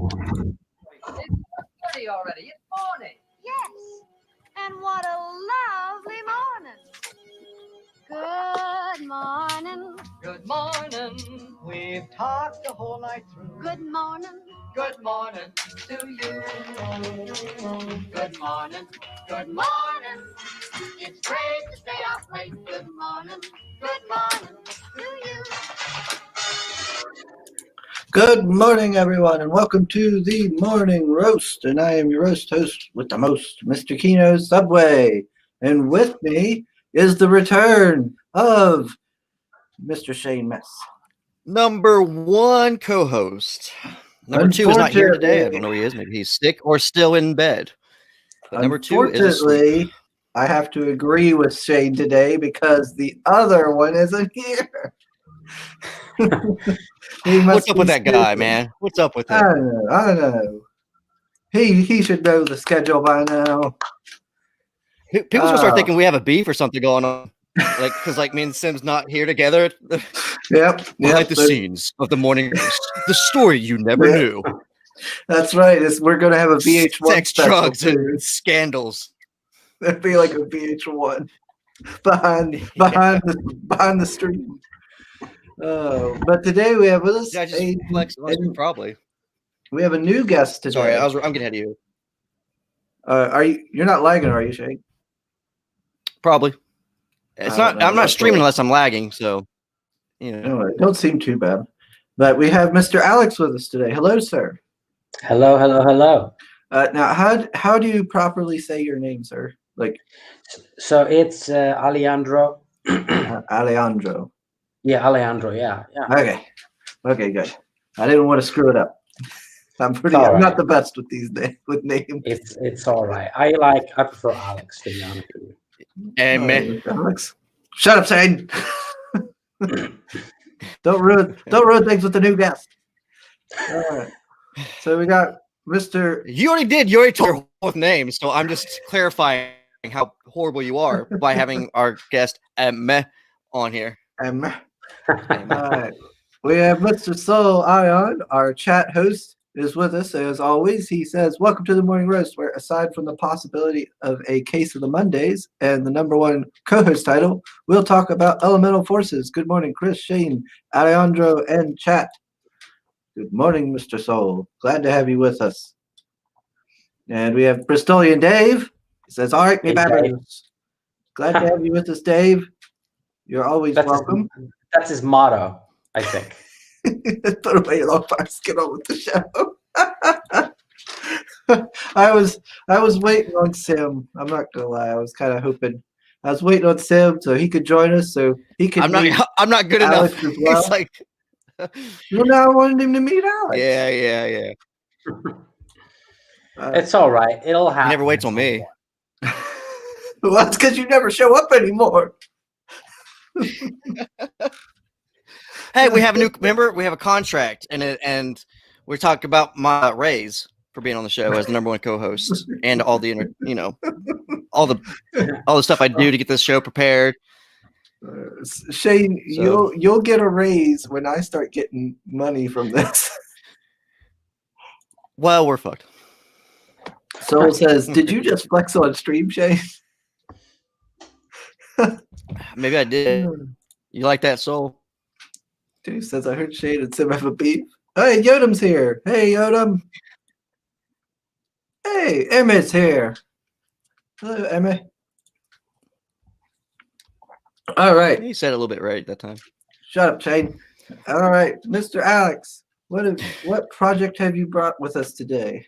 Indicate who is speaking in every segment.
Speaker 1: It's already. It's morning.
Speaker 2: Yes, and what a lovely morning.
Speaker 1: Good
Speaker 2: Good morning.
Speaker 1: morning. We've talked the whole night through.
Speaker 2: Good morning.
Speaker 1: Good morning to you. Good morning.
Speaker 2: Good morning. It's great to stay up late. Good morning. Good morning to you.
Speaker 3: Good morning, everyone, and welcome to the Morning Roast. And I am your roast host with the most, Mr. Kino Subway. And with me is the return of Mr. Shane Mess.
Speaker 4: Number one co-host. Number two is not here today. I don't know where he is. Maybe he's sick or still in bed. But number two is asleep.
Speaker 3: I have to agree with Shane today because the other one isn't here.
Speaker 4: What's up with that guy, man? What's up with him?
Speaker 3: I don't know. He should know the schedule by now.
Speaker 4: People should start thinking we have a beef or something going on. Because me and Sim's not here together.
Speaker 3: Yep.
Speaker 4: Behind the scenes of the Morning Roast. The story you never knew.
Speaker 3: That's right. We're going to have a VH1
Speaker 4: sex,
Speaker 3: special
Speaker 4: drugs,
Speaker 3: too.
Speaker 4: and scandals.
Speaker 3: It'd be like a VH1 behind the stream. But today we have with us.
Speaker 4: Yeah, just flex probably.
Speaker 3: We have a new guest today.
Speaker 4: Sorry, I'm getting ahead of you.
Speaker 3: You're not lagging, are you, Shane?
Speaker 4: Probably. It's not. I'm not streaming unless I'm lagging. So,
Speaker 3: No, it don't seem too bad. But we have Mr. Alex with us today. Hello, sir.
Speaker 5: Hello.
Speaker 3: Now, how do you properly say your name, sir?
Speaker 5: So it's Aleandro.
Speaker 3: Aleandro.
Speaker 5: Yeah, Aleandro. Yeah.
Speaker 3: Okay, good. I didn't want to screw it up. I'm not the best with with names.
Speaker 5: It's all right. I prefer Alex, to be honest with you.
Speaker 4: And
Speaker 3: Alex. Shut up, Shane. Don't ruin things with the new guest. All right. So we got Mr.
Speaker 4: You already did. You already told both names, so I'm just clarifying how horrible you are by having our guest Meh on here.
Speaker 3: All right. We have Mr. Soul Ion, our chat host, is with us as always. He says, "Welcome to the Morning Roast, where aside from the possibility of a case of the Mondays and the number one co-host title, we'll talk about elemental forces." Good morning, Chris, Shane, Aleandro, and chat. Good morning, Mr. Soul. Glad to have you with us. And we have Bristolian Dave. He says, "All right, me babbers." Glad to have you with us, Dave. You're always welcome.
Speaker 5: That's his motto, I think.
Speaker 3: Put away your long bars, get on with the show. I was waiting on Sim. I'm not gonna lie. I was kind of hoping. I was waiting on Sim so he could join us, so he could.
Speaker 4: I'm not good
Speaker 3: Alex
Speaker 4: enough.
Speaker 3: Well.
Speaker 4: It's like.
Speaker 3: Well, now I wanted him to meet Alex.
Speaker 4: Yeah.
Speaker 5: It's all right. It'll happen.
Speaker 4: He never waits on me.
Speaker 3: Well, that's because you never show up anymore.
Speaker 4: Hey, we have a contract, and we're talking about my raise for being on the show as the number one co-host and all the all the stuff I do to get this show prepared.
Speaker 3: Shane, you'll get a raise when I start getting money from this.
Speaker 4: Well, we're fucked.
Speaker 3: Soul says, "Did you just flex on stream, Shane?"
Speaker 4: Maybe I did. You like that, Soul?
Speaker 3: Dave says, "I heard Shane and Sim have a beef." Hey, Yotam's here. Hey, Yotam. Hey, Emmett's here. Hello, Emmett. All right.
Speaker 4: You said it a little bit right that time.
Speaker 3: Shut up, Shane. All right, Mr. Alex, what project have you brought with us today?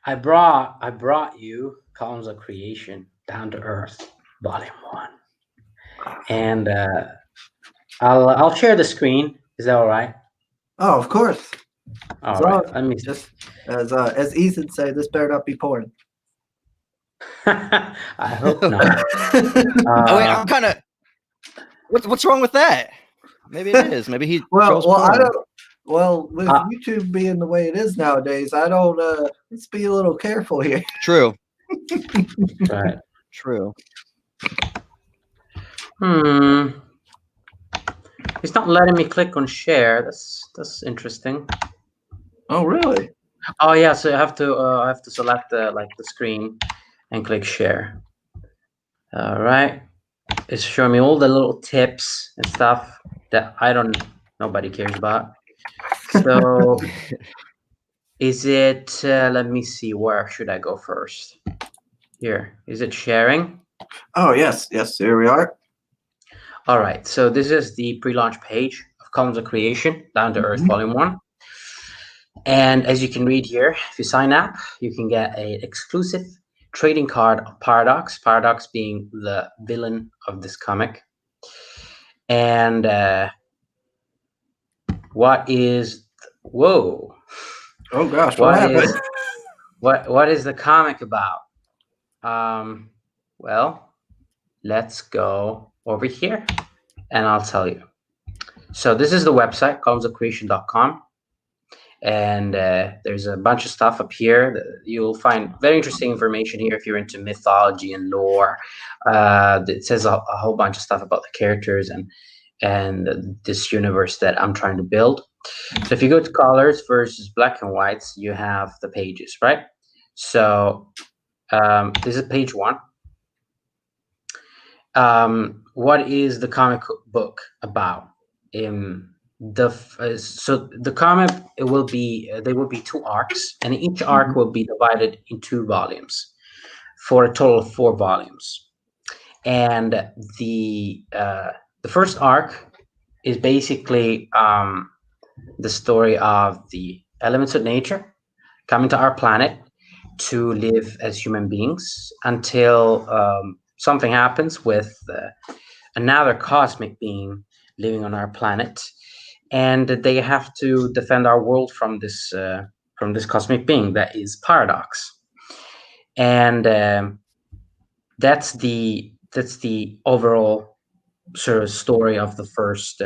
Speaker 5: I brought you Columns of Creation, Down to Earth, Volume 1. And I'll share the screen. Is that all right?
Speaker 3: Oh, of course.
Speaker 5: All right. Let me
Speaker 3: just as Ethan said, this better not be porn.
Speaker 5: I hope not.
Speaker 4: Wait, I'm kind of. What's wrong with that? Maybe it is. Maybe he.
Speaker 3: I don't. Well, with YouTube being the way it is nowadays, I don't. Let's be a little careful here.
Speaker 4: True.
Speaker 5: Right.
Speaker 4: True.
Speaker 5: It's not letting me click on share. That's interesting.
Speaker 3: Oh, really?
Speaker 5: Oh yeah, so I have to select the screen and click share. All right, it's showing me all the little tips and stuff that nobody cares about. So is it? Let me see. Where should I go first? Here, is it sharing?
Speaker 3: Oh yes, yes. Here we are.
Speaker 5: All right, so this is the pre-launch page of Columns of Creation, Down to Earth,
Speaker 3: Mhm.
Speaker 5: Volume 1. And as you can read here, if you sign up, you can get an exclusive trading card of Paradox, Paradox being the villain of this comic. And what is, whoa,
Speaker 3: Oh gosh, what
Speaker 5: what
Speaker 3: happened?
Speaker 5: is, what is the comic about? Well, let's go over here and I'll tell you. So this is the website, columnsofcreation.com. And there's a bunch of stuff up here. You'll find very interesting information here if you're into mythology and lore. It says a whole bunch of stuff about the characters and this universe that I'm trying to build. So if you go to colors versus black and whites, you have the pages, right? So this is page 1. What is the comic book about? So the comic, it will be there will be 2 arcs, and each arc will be divided in 2 volumes for a total of 4 volumes. And the first arc is basically the story of the elements of nature coming to our planet to live as human beings until something happens with another cosmic being living on our planet, and they have to defend our world from this cosmic being that is Paradox. And that's the overall sort of story of the first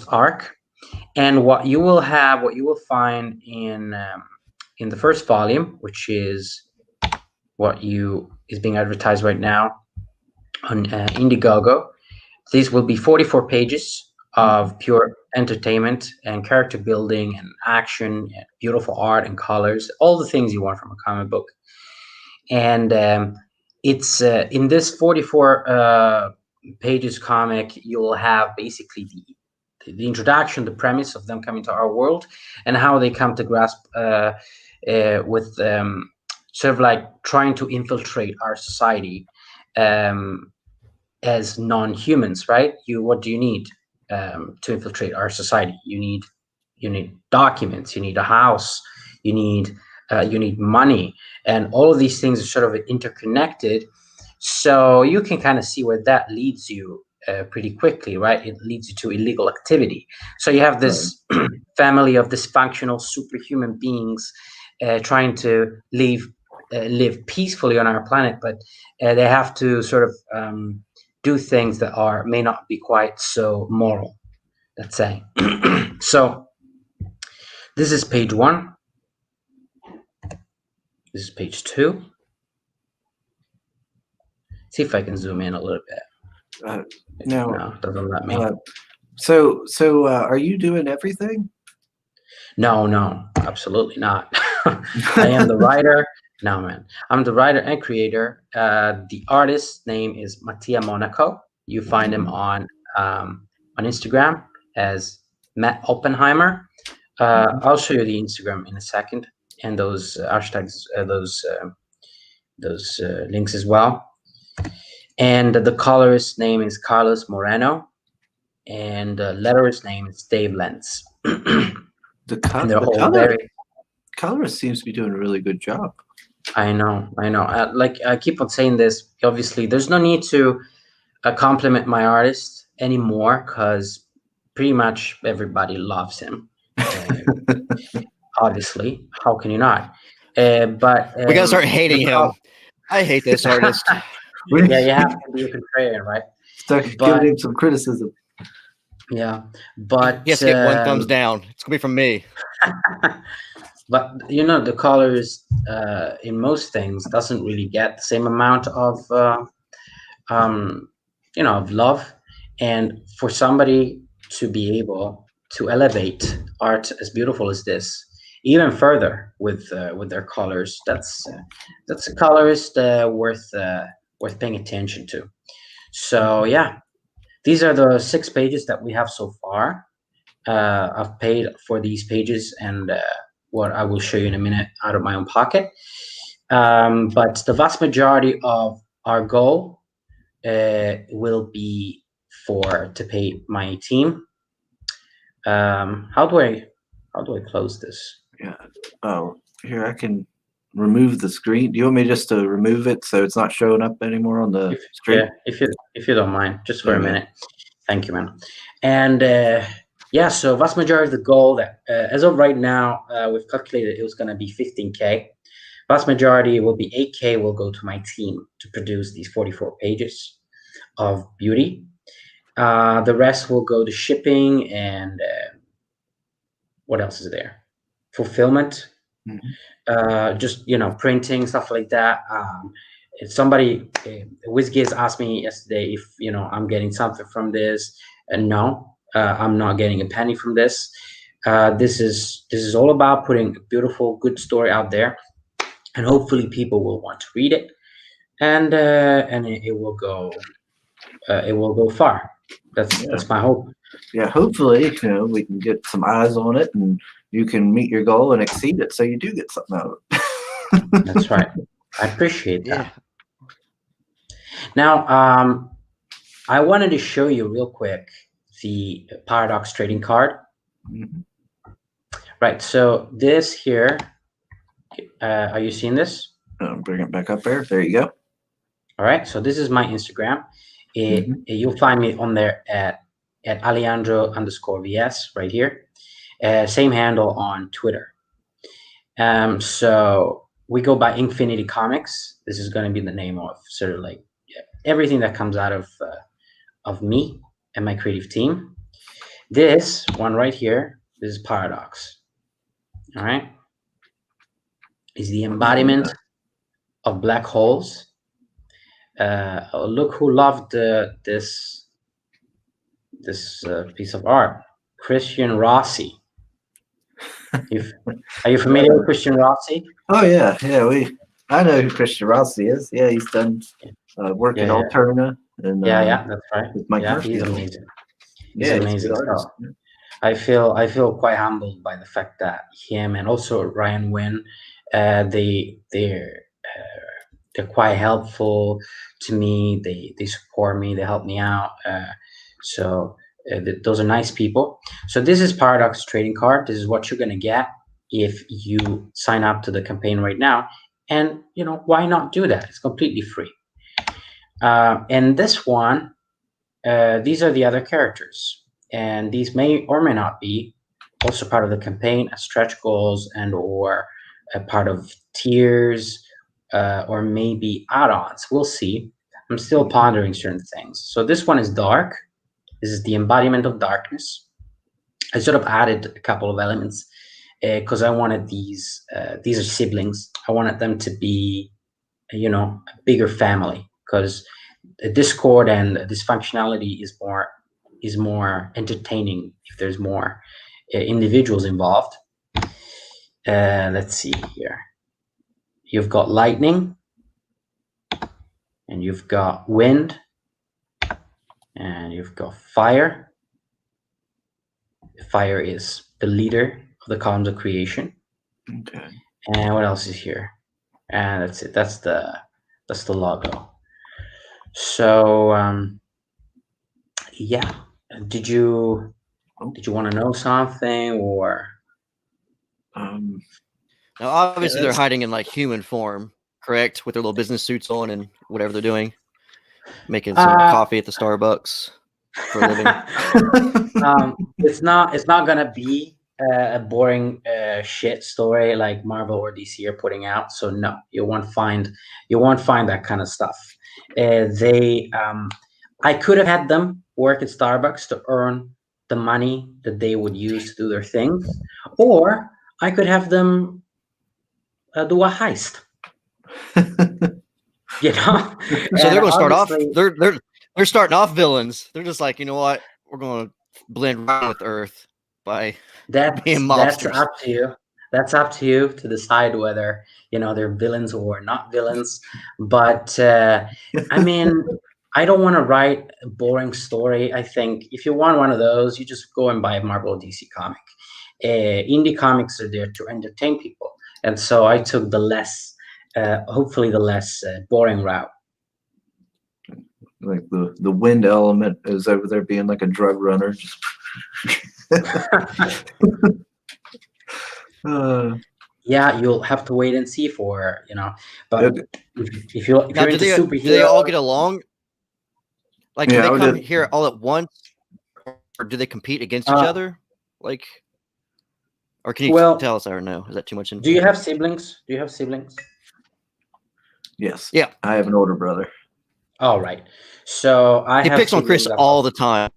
Speaker 5: arc. And what you will find in the first volume, which is is being advertised right now on Indiegogo. These will be 44 pages of pure entertainment and character building and action and beautiful art and colors, all the things you want from a comic book. And it's in this 44 pages comic, you'll have basically the introduction, the premise of them coming to our world, and how they come to grasp with sort of like trying to infiltrate our society as non-humans, right? What do you need to infiltrate our society? You need documents, you need a house, you need money, and all of these things are sort of interconnected. So you can kind of see where that leads you pretty quickly, right? It leads you to illegal activity. So you have this family of dysfunctional superhuman beings trying to live peacefully on our planet, but they have to sort of do things that may not be quite so moral, let's say. So this is page 1. This is page 2. See if I can zoom in a little bit.
Speaker 3: No,
Speaker 5: it doesn't let me.
Speaker 3: So are you doing everything?
Speaker 5: No, absolutely not. I am the writer. No, man. I'm the writer and creator. The artist's name is Mattia Monaco. You find him on Instagram as Matt Oppenheimer. I'll show you the Instagram in a second, and those hashtags, those links as well. And the colorist's name is Carlos Moreno, and the letterist's name is Dave Lenz.
Speaker 3: Colorist seems to be doing a really good job.
Speaker 5: I know. I keep on saying this. Obviously, there's no need to compliment my artist anymore because pretty much everybody loves him. Obviously, how can you not? But
Speaker 4: we gotta start hating him. I hate this artist.
Speaker 5: Yeah, you have to be a contrarian, right?
Speaker 3: Start giving him some criticism.
Speaker 5: Yeah, but
Speaker 4: he has to get 1 thumbs down. It's gonna be from me.
Speaker 5: But the colors in most things doesn't really get the same amount of of love, and for somebody to be able to elevate art as beautiful as this even further with their colors. That's a colorist worth paying attention to. So yeah, these are the 6 pages that we have so far. I've paid for these pages, and what I will show you in a minute out of my own pocket. But the vast majority of our goal will be to pay my team. How do I close this?
Speaker 3: Yeah. Oh, here I can remove the screen. Do you want me just to remove it so it's not showing up anymore on the screen?
Speaker 5: Yeah, if you don't mind, just for a
Speaker 3: Okay.
Speaker 5: minute. Thank you, man. And yeah, so vast majority of the goal that as of right now, we've calculated it was going to be 15K. Vast majority will be 8K will go to my team to produce these 44 pages of beauty. The rest will go to shipping and what else is there? Fulfillment. Just printing, stuff like that. If somebody WizGiz asked me yesterday if I'm getting something from this, and no, I'm not getting a penny from this. This is all about putting a beautiful, good story out there, and hopefully people will want to read it, and it will go far. That's my hope.
Speaker 3: Yeah, hopefully, we can get some eyes on it and you can meet your goal and exceed it so you do get something out of it.
Speaker 5: That's right. I appreciate that.
Speaker 4: Yeah.
Speaker 5: Now, I wanted to show you real quick the Paradox trading card.
Speaker 3: Mhm.
Speaker 5: Right, so this here, are you seeing this?
Speaker 3: Bring it back up there. There you go.
Speaker 5: All right, so this is my Instagram. You'll find me on there at Aleandro_VS right here. Same handle on Twitter. So we go by Infinity Comics. This is going to be the name of sort of like everything that comes out of me and my creative team. This one right here, this is Paradox. All right, is the embodiment of black holes. Look who loved this piece of art, Christian Rossi. Are you familiar with Christian Rossi?
Speaker 3: Oh yeah. I know who Christian Rossi is. Yeah, he's done work at Alterna and
Speaker 5: Yeah, that's right.
Speaker 3: with Mike
Speaker 5: Yeah,
Speaker 3: Murphy.
Speaker 5: he's amazing. He's
Speaker 3: Yeah,
Speaker 5: amazing.
Speaker 3: he's a good artist.
Speaker 5: So I feel quite humbled by the fact that him and also Ryan Wynn, they're quite helpful to me. They support me. They help me out. So those are nice people. So this is Paradox trading card. This is what you're gonna get if you sign up to the campaign right now. And why not do that? It's completely free. And this one, these are the other characters, and these may or may not be also part of the campaign as stretch goals and or a part of tiers, or maybe add-ons. We'll see. I'm still pondering certain things. So this one is dark. This is the embodiment of darkness. I sort of added a couple of elements because I wanted these are siblings. I wanted them to be a bigger family, because Discord and dysfunctionality is more entertaining if there's more individuals involved. Let's see here. You've got lightning, and you've got wind, and you've got fire. Fire is the leader of the columns of creation.
Speaker 3: Okay.
Speaker 5: And what else is here? And that's it. That's the logo. So yeah. Did you want to know something, or?
Speaker 4: Now, obviously, they're hiding in like human form, correct? With their little business suits on and whatever they're doing, making some coffee at the Starbucks for a living.
Speaker 5: It's not gonna be a boring shit story like Marvel or DC are putting out. So no, you won't find that kind of stuff. I could have had them work at Starbucks to earn the money that they would use to do their things, or I could have them do a heist.
Speaker 4: So they're going to start off. They're starting off villains. They're just like, you know what? We're going to blend right with Earth by being mobsters.
Speaker 5: That's up to you. that's up to you to decide whether they're villains or not villains. But I mean, I don't want to write a boring story. I think if you want one of those, you just go and buy a Marvel or DC comic. Indie comics are there to entertain people, and so I took hopefully the less boring route.
Speaker 3: Like the wind element is over there being like a drug runner. Just
Speaker 5: yeah, you'll have to wait and see but if you're
Speaker 4: Now,
Speaker 5: into
Speaker 4: do they
Speaker 5: superheroes,
Speaker 4: all get along? Like, do
Speaker 3: Yeah,
Speaker 4: they come here all at once, or do they compete against each other? Like, or can you tell us? I don't know. Is that too much?
Speaker 5: Do you have siblings?
Speaker 3: Yes.
Speaker 4: Yeah.
Speaker 3: I have an older brother.
Speaker 5: All right. So
Speaker 4: he picks on Chris all the time.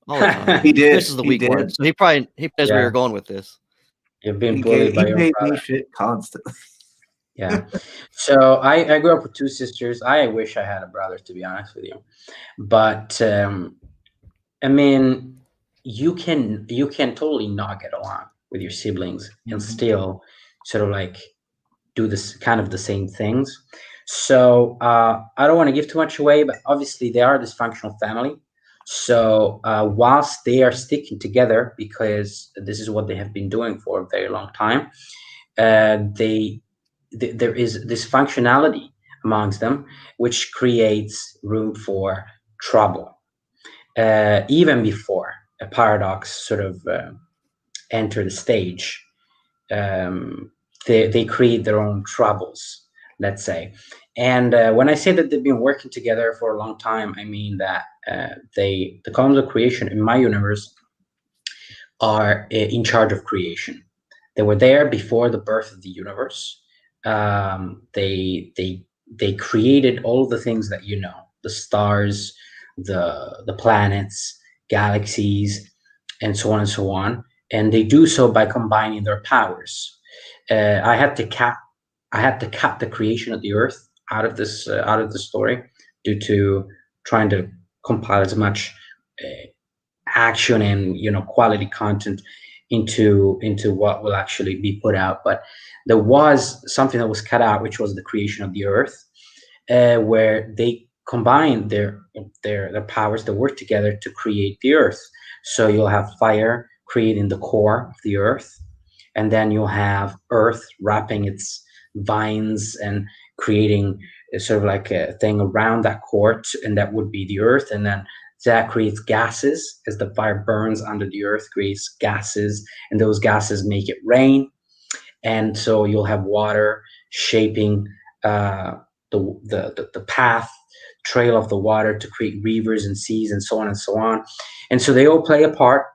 Speaker 4: All the time.
Speaker 3: He did.
Speaker 4: Chris is the weak one, so he knows where you're going with this.
Speaker 5: You're being bullied by your brother.
Speaker 3: He made me shit constantly.
Speaker 5: Yeah. So I grew up with two sisters. I wish I had a brother, to be honest with you. But I mean, you can totally not get along with your siblings and still sort of like do this kind of the same things. So I don't want to give too much away, but obviously they are a dysfunctional family. So whilst they are sticking together, because this is what they have been doing for a very long time, there is this functionality amongst them, which creates room for trouble. Even before a paradox sort of enter the stage, they create their own troubles, let's say. And when I say that they've been working together for a long time, I mean that the columns of creation in my universe are in charge of creation. They were there before the birth of the universe. They created all of the things that the stars, the planets, galaxies, and so on and so on. And they do so by combining their powers. I had to cut the creation of the Earth out of the story due to trying to compile as much action and quality content into what will actually be put out. But there was something that was cut out, which was the creation of the Earth, where they combined their powers, that work together to create the Earth. So you'll have fire creating the core of the Earth, and then you'll have Earth wrapping its vines and creating sort of like a thing around that core, and that would be the Earth. And then that creates gases as the fire burns under the Earth, creates gases, and those gases make it rain. And so you'll have water shaping the path trail of the water to create rivers and seas and so on and so on. And so they all play a part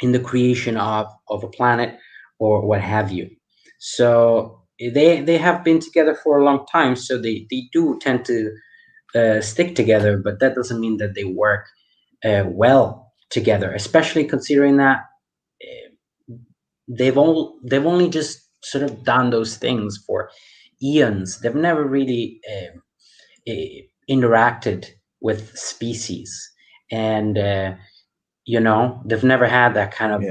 Speaker 5: in the creation of a planet or what have you. So they have been together for a long time, so they do tend to stick together, but that doesn't mean that they work well together, especially considering that they've only just sort of done those things for eons. They've never really interacted with species, and they've never had that kind of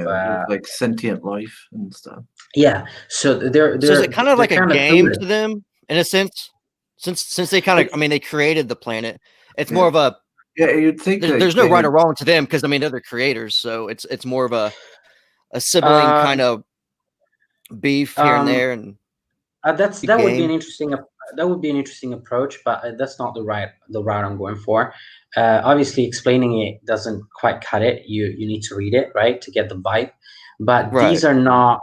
Speaker 3: like sentient life and stuff.
Speaker 5: Yeah, so they're
Speaker 4: so is it kind of like a game to them in a sense, since they kind of, I mean, they created the planet. It's more of a
Speaker 3: you'd think
Speaker 4: there's no right or wrong to them, because I mean they're the creators, so it's more of a sibling kind of beef here and there, and
Speaker 5: that would be an interesting approach, but that's not the route I'm going for. Obviously, explaining it doesn't quite cut it. You need to read it, right, to get the vibe. But these are not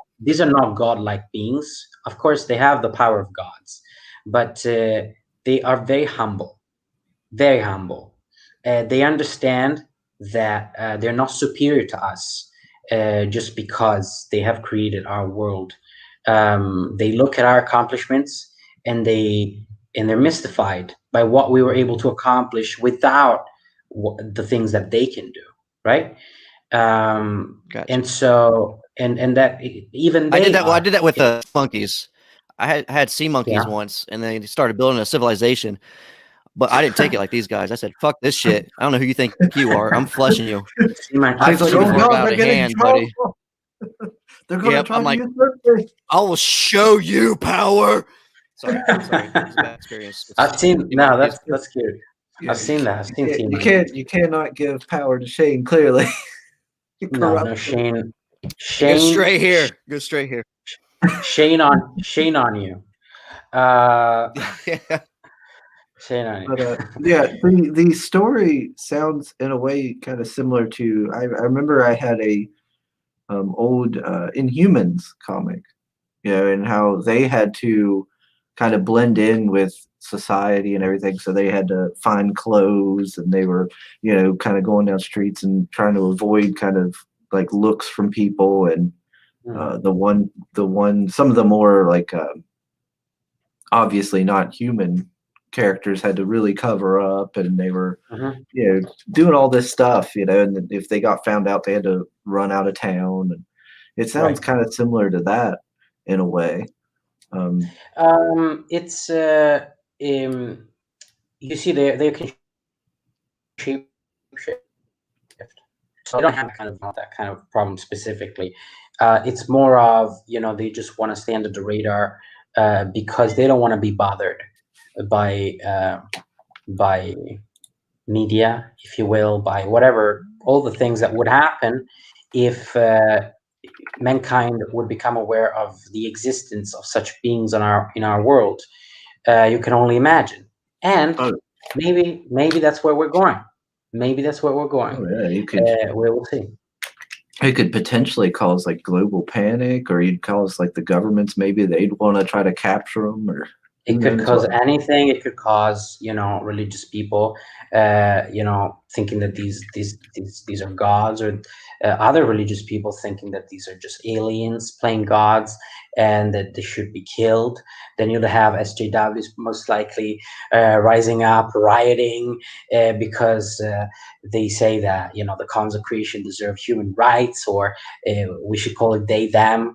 Speaker 5: godlike beings. Of course, they have the power of gods, but they are very humble, very humble. They understand that they're not superior to us just because they have created our world. They look at our accomplishments and they're mystified by what we were able to accomplish without the things that they can do, right?
Speaker 4: Gotcha.
Speaker 5: And so and that even
Speaker 4: I did that with the monkeys. I had sea monkeys once, and they started building a civilization. But I didn't take it like these guys. I said, "Fuck this shit. I don't know who you think you are. I'm flushing you."
Speaker 3: I was like, "Oh God, they're getting buddy." They're going to
Speaker 4: Yep,
Speaker 3: try
Speaker 4: I'm
Speaker 3: to
Speaker 4: like-
Speaker 3: use Mercury.
Speaker 4: I will show you power. Sorry. It's a bad experience.
Speaker 5: I've seen.
Speaker 4: You might
Speaker 5: No,
Speaker 4: use-
Speaker 5: that's cute.
Speaker 3: Yeah,
Speaker 5: I've seen that. I've seen
Speaker 3: you
Speaker 5: T-Man.
Speaker 3: you cannot give power to Shane. Clearly,
Speaker 5: No,
Speaker 3: Corrupt.
Speaker 5: Shane.
Speaker 4: Go
Speaker 5: Shane.
Speaker 4: straight here. Go straight here.
Speaker 5: Shane on you.
Speaker 4: Yeah.
Speaker 5: Shane on you.
Speaker 3: But yeah, the story sounds in a way kind of similar to. I remember I had a old Inhumans comic, and how they had to kind of blend in with society and everything. So they had to find clothes, and they were, kind of going down streets and trying to avoid kind of like looks from people. And the one, some of the more like obviously not human characters had to really cover up, and they were, doing all this stuff, and if they got found out, they had to run out of town. And it sounds
Speaker 5: Right.
Speaker 3: kind of similar to that in a way.
Speaker 5: It's you see, they can shape shift. So they don't have that kind of problem specifically. It's more of, they just want to stay under the radar because they don't want to be bothered by media, if you will, by whatever, all the things that would happen if mankind would become aware of the existence of such beings in our world. You can only imagine, and maybe that's where we're going. Maybe that's where we're going.
Speaker 3: Yeah, you could.
Speaker 5: We will see.
Speaker 3: It could potentially cause like global panic, or you'd cause like the governments. Maybe they'd want to try to capture them, or
Speaker 5: It could cause anything. It could cause, religious people, thinking that these are gods, or other religious people thinking that these are just aliens playing gods and that they should be killed. Then you'll have SJWs most likely rising up, rioting because they say that, the cons of creation deserve human rights, or we should call it they, them.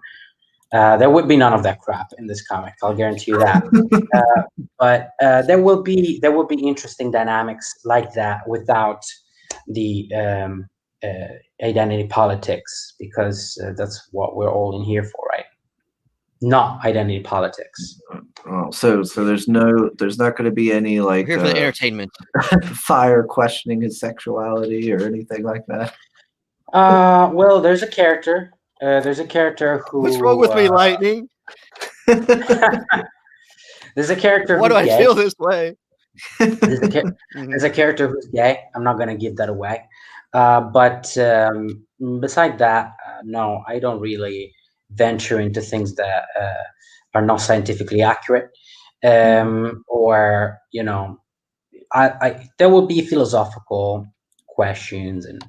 Speaker 5: There would be none of that crap in this comic. I'll guarantee you that. But there will be interesting dynamics like that without the identity politics, because that's what we're all in here for, right? Not identity politics.
Speaker 3: Oh, so there's not going to be any
Speaker 4: We're
Speaker 3: like
Speaker 4: here for the entertainment.
Speaker 3: fire questioning his sexuality or anything like that.
Speaker 5: Well, there's a character. There's a character who.
Speaker 4: What's wrong with me, Lightning?
Speaker 5: There's a character.
Speaker 4: Why do
Speaker 5: who's
Speaker 4: I
Speaker 5: gay.
Speaker 4: feel this way?
Speaker 5: There's a character who's gay. I'm not gonna give that away. But beside that, no, I don't really venture into things that are not scientifically accurate, or I there will be philosophical questions and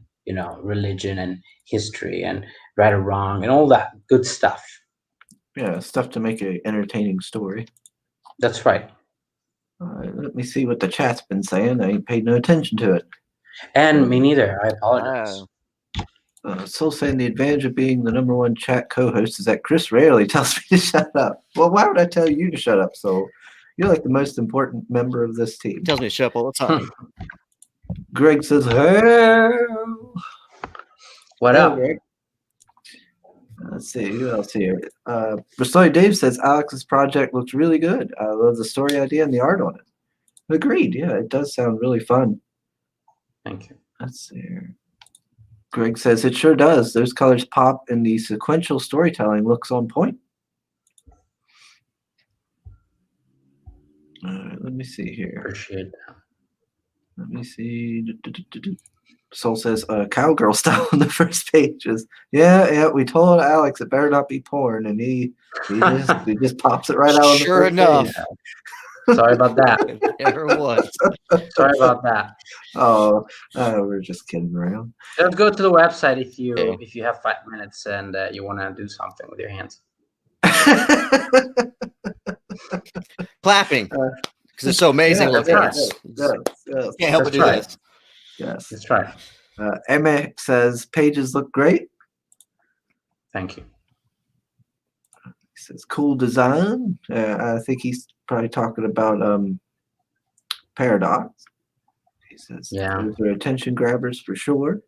Speaker 5: religion and history and right or wrong and all that good stuff.
Speaker 3: Yeah, stuff to make an entertaining story.
Speaker 5: That's right.
Speaker 3: All right, let me see what the chat's been saying. I ain't paid no attention to it.
Speaker 5: And me neither. I apologize.
Speaker 3: Soul saying the advantage of being the #1 chat co-host is that Chris rarely tells me to shut up. Well, why would I tell you to shut up, Soul? You're like the most important member of this team.
Speaker 4: He tells me to shut up all the time.
Speaker 3: Greg says, "Hell."
Speaker 5: What up?
Speaker 3: Greg. Let's see, who else here? Story Dave says, Alex's project looks really good. I love the story idea and the art on it. Agreed. Yeah, it does sound really fun.
Speaker 5: Thank you.
Speaker 3: Let's see here. Greg says, it sure does. Those colors pop and the sequential storytelling looks on point. All right, let me see here.
Speaker 5: Appreciate that.
Speaker 3: Let me see. Soul says, cowgirl style on the first pages. Yeah, we told Alex it better not be porn, and he just pops it right out on the
Speaker 4: Sure
Speaker 3: first
Speaker 4: enough.
Speaker 3: page.
Speaker 5: Sorry about that.
Speaker 4: It never was.
Speaker 5: Sorry about that.
Speaker 3: Oh, we're just kidding around.
Speaker 5: Just go to the website if you
Speaker 4: Okay.
Speaker 5: if you have 5 minutes and you want to do something with your hands.
Speaker 4: Clapping. Because it's so amazing
Speaker 5: yeah,
Speaker 4: looking.
Speaker 5: that's
Speaker 3: Yes.
Speaker 4: Can't help but
Speaker 5: That's
Speaker 4: do
Speaker 5: right.
Speaker 4: this.
Speaker 3: Yes.
Speaker 5: That's right.
Speaker 3: Emma says pages look great.
Speaker 5: Thank you.
Speaker 3: He says cool design. I think he's probably talking about Paradox. He says those are attention grabbers for sure.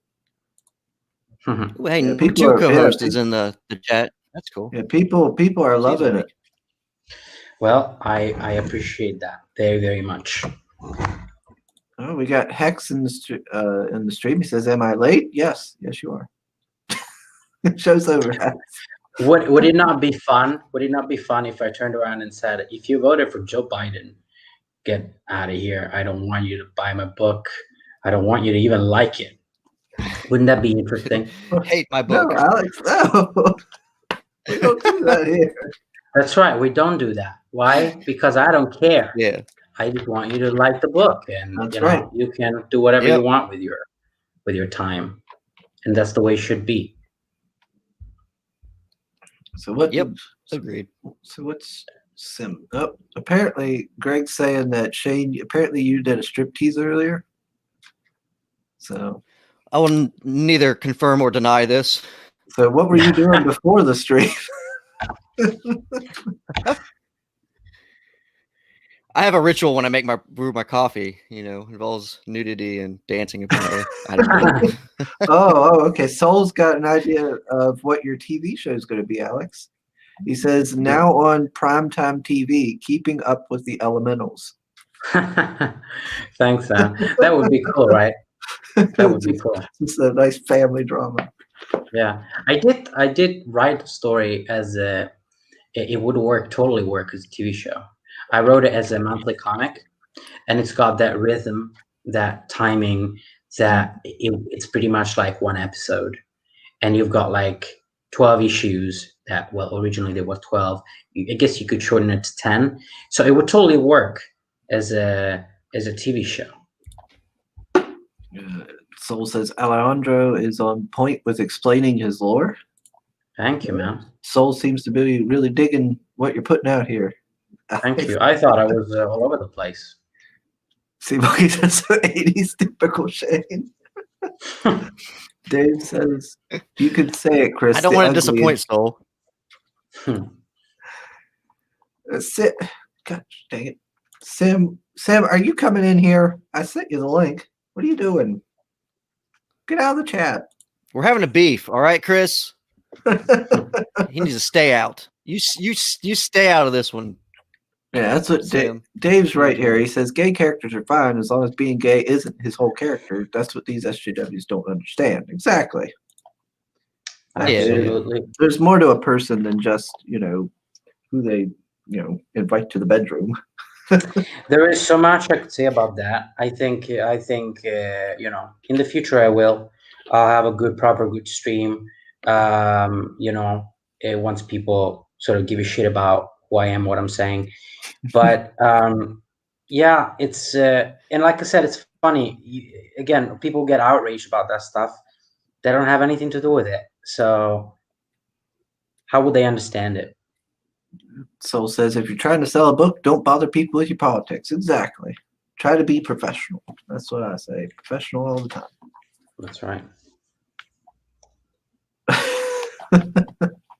Speaker 4: Ooh, hey,
Speaker 3: Yeah, people
Speaker 4: two
Speaker 3: are-
Speaker 4: co-hosts
Speaker 3: yeah,
Speaker 4: is in the chat. That's cool.
Speaker 3: Yeah, people are
Speaker 4: Season
Speaker 3: loving
Speaker 4: week.
Speaker 3: it.
Speaker 5: Well, I appreciate that very, very much.
Speaker 3: Oh, we got Hex in the stream. He says, "Am I late?" Yes, you are. Show's over. Hex.
Speaker 5: Would it not be fun? Would it not be fun if I turned around and said, if you voted for Joe Biden, get out of here. I don't want you to buy my book. I don't want you to even like it. Wouldn't that be interesting?
Speaker 4: Hate my
Speaker 3: No,
Speaker 4: book.
Speaker 3: Alex, no. We don't do that here.
Speaker 5: That's right. We don't do that. Why? Because I don't care.
Speaker 4: Yeah.
Speaker 5: I just want you to like the book, and
Speaker 3: That's
Speaker 5: you know
Speaker 3: right.
Speaker 5: you can do whatever
Speaker 4: Yep.
Speaker 5: you want with your time, and that's the way it should be.
Speaker 3: So what?
Speaker 4: Yep. Agreed.
Speaker 3: So what's Sim? Oh, apparently Greg's saying that Shane. Apparently you did a striptease earlier. So
Speaker 4: I will neither confirm or deny this.
Speaker 3: So what were you doing before the stream?
Speaker 4: I have a ritual when I brew my coffee. You know, involves nudity and dancing. Apparently, I don't know.
Speaker 3: Oh, okay. Soul's got an idea of what your TV show is going to be, Alex. He says now on primetime TV, Keeping Up with the Elementals.
Speaker 5: Thanks, Sam. That would be cool, right? That would be cool.
Speaker 3: It's a nice family drama.
Speaker 5: Yeah, I did write a story as it would totally work as a TV show. I wrote it as a monthly comic, and it's got that rhythm, that timing, that it's pretty much like one episode, and you've got like 12 issues that, well, originally there was 12. I guess you could shorten it to 10, so it would totally work as a TV show.
Speaker 3: Soul says Aleandro is on point with explaining his lore.
Speaker 5: Thank you, man.
Speaker 3: Soul seems to be really digging what you're putting out here.
Speaker 5: Thank you. I thought I was all over the place.
Speaker 3: See, Bucky says 80s typical Shane. Dave says you could say it, Chris.
Speaker 4: I don't want to disappoint Soul.
Speaker 3: Sit. God dang it, Sam, are you coming in here? I sent you the link. What are you doing? Get out of the chat.
Speaker 4: We're having a beef, all right, Chris. He needs to stay out. You stay out of this one.
Speaker 3: Yeah, that's what Dave's right here. He says gay characters are fine as long as being gay isn't his whole character. That's what these SJWs don't understand. Exactly.
Speaker 5: Absolutely.
Speaker 3: There's more to a person than just, who they, invite to the bedroom.
Speaker 5: There is so much I could say about that. I think in the future I'll have a good stream. Once people sort of give a shit about who I am, what I'm saying. But yeah, it's and like I said, it's funny. Again, people get outraged about that stuff. They don't have anything to do with it. So how would they understand it?
Speaker 3: Soul says if you're trying to sell a book, don't bother people with your politics. Exactly. Try to be professional. That's what I say. Professional all the time.
Speaker 5: That's right.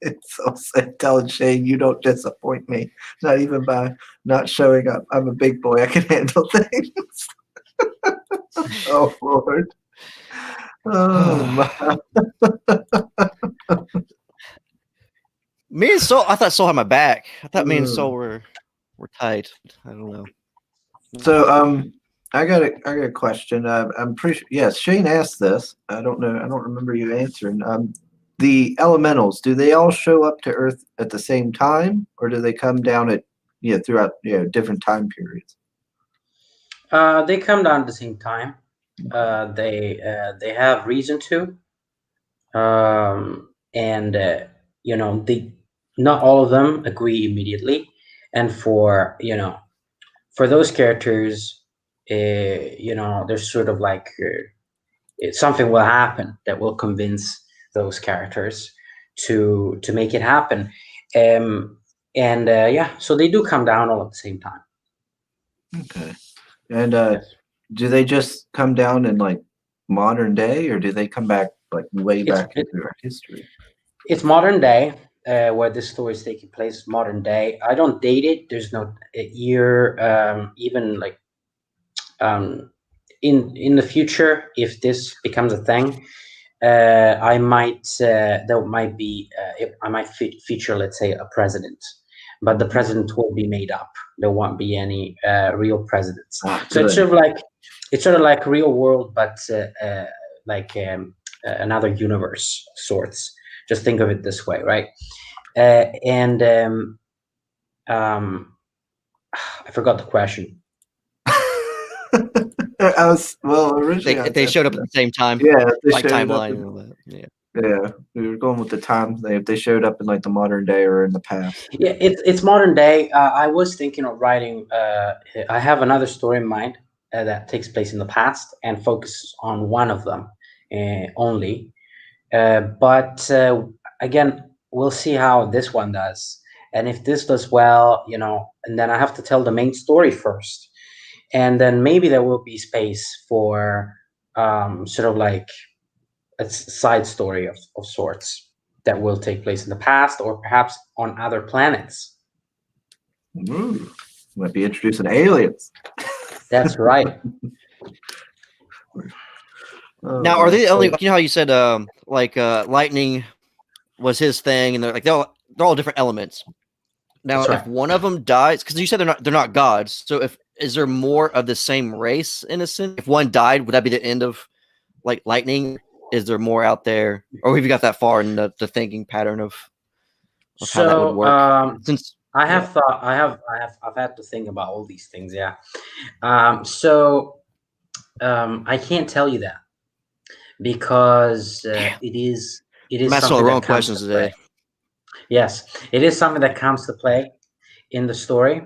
Speaker 3: It's also telling Shane, you don't disappoint me. Not even by not showing up. I'm a big boy. I can handle things. Oh, Lord. Oh, my.
Speaker 4: Me and Soul, I thought Soul had my back. I thought me and Soul were tight. I don't know.
Speaker 3: So, I got a question. I'm pretty sure. Yes, Shane asked this. I don't know. I don't remember you answering. The elementals, do they all show up to Earth at the same time, or do they come down at throughout different time periods?
Speaker 5: They come down at the same time. They have reason to, and they not all of them agree immediately. And for those characters, there's sort of like something will happen that will convince those characters to make it happen. So they do come down all at the same time.
Speaker 3: Okay. And do they just come down in like modern day, or do they come back like way back into our history?
Speaker 5: It's modern day, where this story is taking place. Modern day. I don't date it. There's no year, even like in the future, if this becomes a thing, I might there might be I might feature, let's say, a president, but the president will be made up. There won't be any real presidents.
Speaker 3: Ah,
Speaker 5: So
Speaker 3: good.
Speaker 5: it's sort of like real world, but like another universe of sorts. Just think of it this way, right? And I forgot the question.
Speaker 3: I was originally.
Speaker 4: If they showed up at the same time,
Speaker 3: yeah, if they
Speaker 4: like
Speaker 3: showed up
Speaker 4: timeline
Speaker 3: in-
Speaker 4: and all that. Yeah.
Speaker 3: yeah, we were going with the times. If they showed up in like the modern day or in the past.
Speaker 5: Yeah, it's modern day. I was thinking of writing. I have another story in mind that takes place in the past and focuses on one of them only. But again, we'll see how this one does. And if this does well, and then I have to tell the main story first, and then maybe there will be space for sort of like a side story of sorts that will take place in the past or perhaps on other planets.
Speaker 3: Ooh, might be introducing aliens.
Speaker 5: That's right.
Speaker 4: Now, are they the only? You know how you said lightning was his thing, and they're all different elements. Now,
Speaker 5: That's
Speaker 4: if
Speaker 5: right.
Speaker 4: one of them dies, because you said they're not gods, so is there more of the same race in a sense? If one died, would that be the end of like lightning? Is there more out there, or have you got that far in the thinking pattern of how that would work? Since
Speaker 5: I've had to think about all these things. Yeah. I can't tell you that because it is
Speaker 4: I'm asking all
Speaker 5: something
Speaker 4: the wrong
Speaker 5: that comes
Speaker 4: questions
Speaker 5: to play.
Speaker 4: today.
Speaker 5: Yes, it is something that comes to play in the story,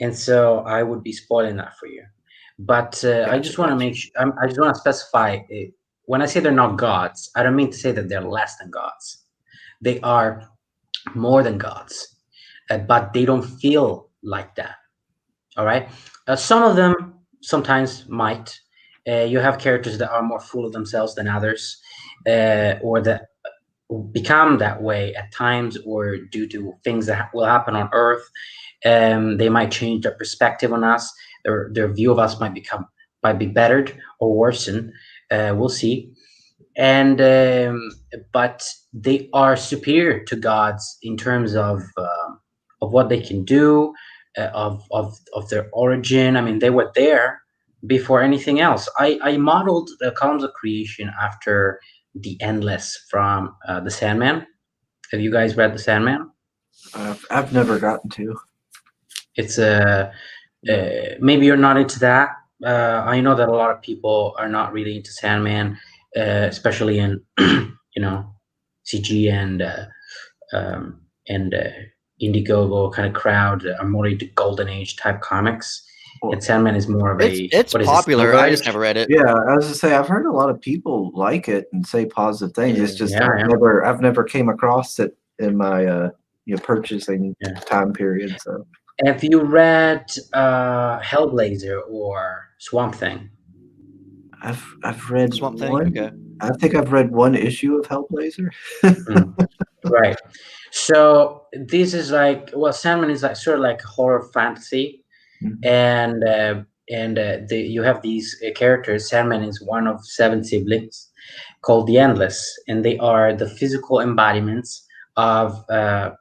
Speaker 5: and so I would be spoiling that for you. But I just want to make sure. I just want to specify. When I say they're not gods, I don't mean to say that they're less than gods. They are more than gods, but they don't feel like that. All right. Some of them sometimes might. You have characters that are more full of themselves than others, or that become that way at times, or due to things that will happen on Earth. They might change their perspective on us. Their view of us might be bettered or worsened. We'll see. And but they are superior to gods in terms of what they can do, of their origin. I mean, they were there before anything else. I modeled the columns of creation after the Endless from the Sandman. Have you guys read the Sandman?
Speaker 3: I've never gotten to.
Speaker 5: It's maybe you're not into that. I know that a lot of people are not really into Sandman, especially in CG and Indiegogo kind of crowd are more into Golden Age type comics. And Sandman is more of
Speaker 4: it's popular. I just never read it.
Speaker 3: Yeah, I was to say I've heard a lot of people like it and say positive things. It's just I've never came across it in my purchasing time period. So
Speaker 5: have you read Hellblazer or Swamp Thing?
Speaker 3: I've read
Speaker 4: Swamp Thing.
Speaker 3: one.
Speaker 4: Okay.
Speaker 3: I think I've read one issue of Hellblazer.
Speaker 5: Right. So this is Sandman is like sort of like horror fantasy, and you have these characters. Sandman is one of 7 siblings called the Endless, and they are the physical embodiments of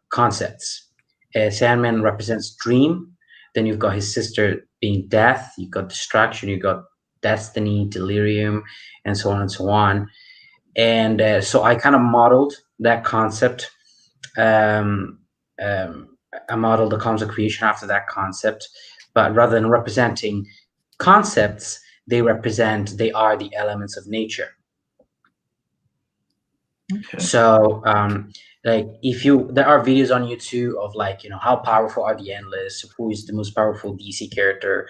Speaker 5: concepts. Sandman represents dream. Then you've got his sister being death. You've got destruction. You've got destiny, delirium, and so on and so on. And so I kind of modeled that concept. I modeled the concept of creation after that concept, but rather than representing concepts, they are the elements of nature. Okay. So there are videos on YouTube of how powerful are the Endless, who is the most powerful DC character,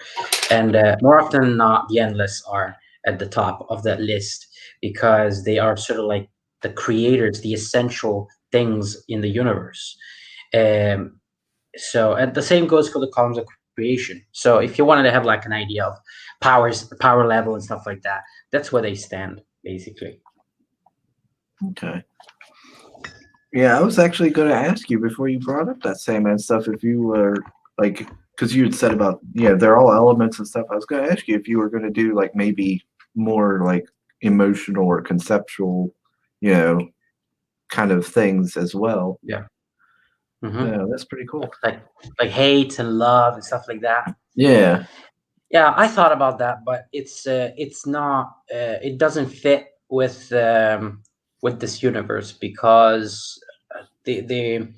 Speaker 5: and more often than not, the Endless are at the top of that list because they are sort of like the creators, the essential things in the universe. And the same goes for the columns of creation. So if you wanted to have like an idea of power level and stuff like that, that's where they stand basically.
Speaker 3: Okay. Yeah, I was actually going to ask you before you brought up that Sandman stuff if you were because you had said about they're all elements and stuff. I was going to ask you if you were going to do maybe more emotional or conceptual kind of things as well.
Speaker 5: Yeah.
Speaker 3: Yeah, that's pretty cool.
Speaker 5: Like hate and love and stuff like that.
Speaker 3: Yeah.
Speaker 5: Yeah, I thought about that, but it's not. It doesn't fit with this universe because the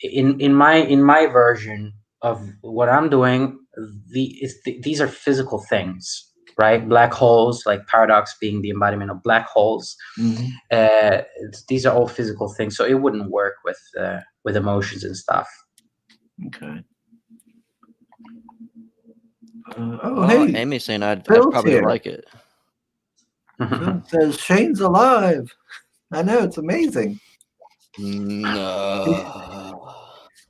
Speaker 5: in my version of what I'm doing, these are physical things, right? Black holes, like paradox being the embodiment of black holes.
Speaker 3: Mhm.
Speaker 5: These are all physical things, so it wouldn't work with emotions and stuff.
Speaker 3: Okay.
Speaker 4: Well,
Speaker 3: Hey,
Speaker 4: Amy's saying I'd
Speaker 3: Phil's
Speaker 4: probably
Speaker 3: here.
Speaker 4: like it.
Speaker 3: Phil says Shane's alive. I know, it's amazing.
Speaker 4: No.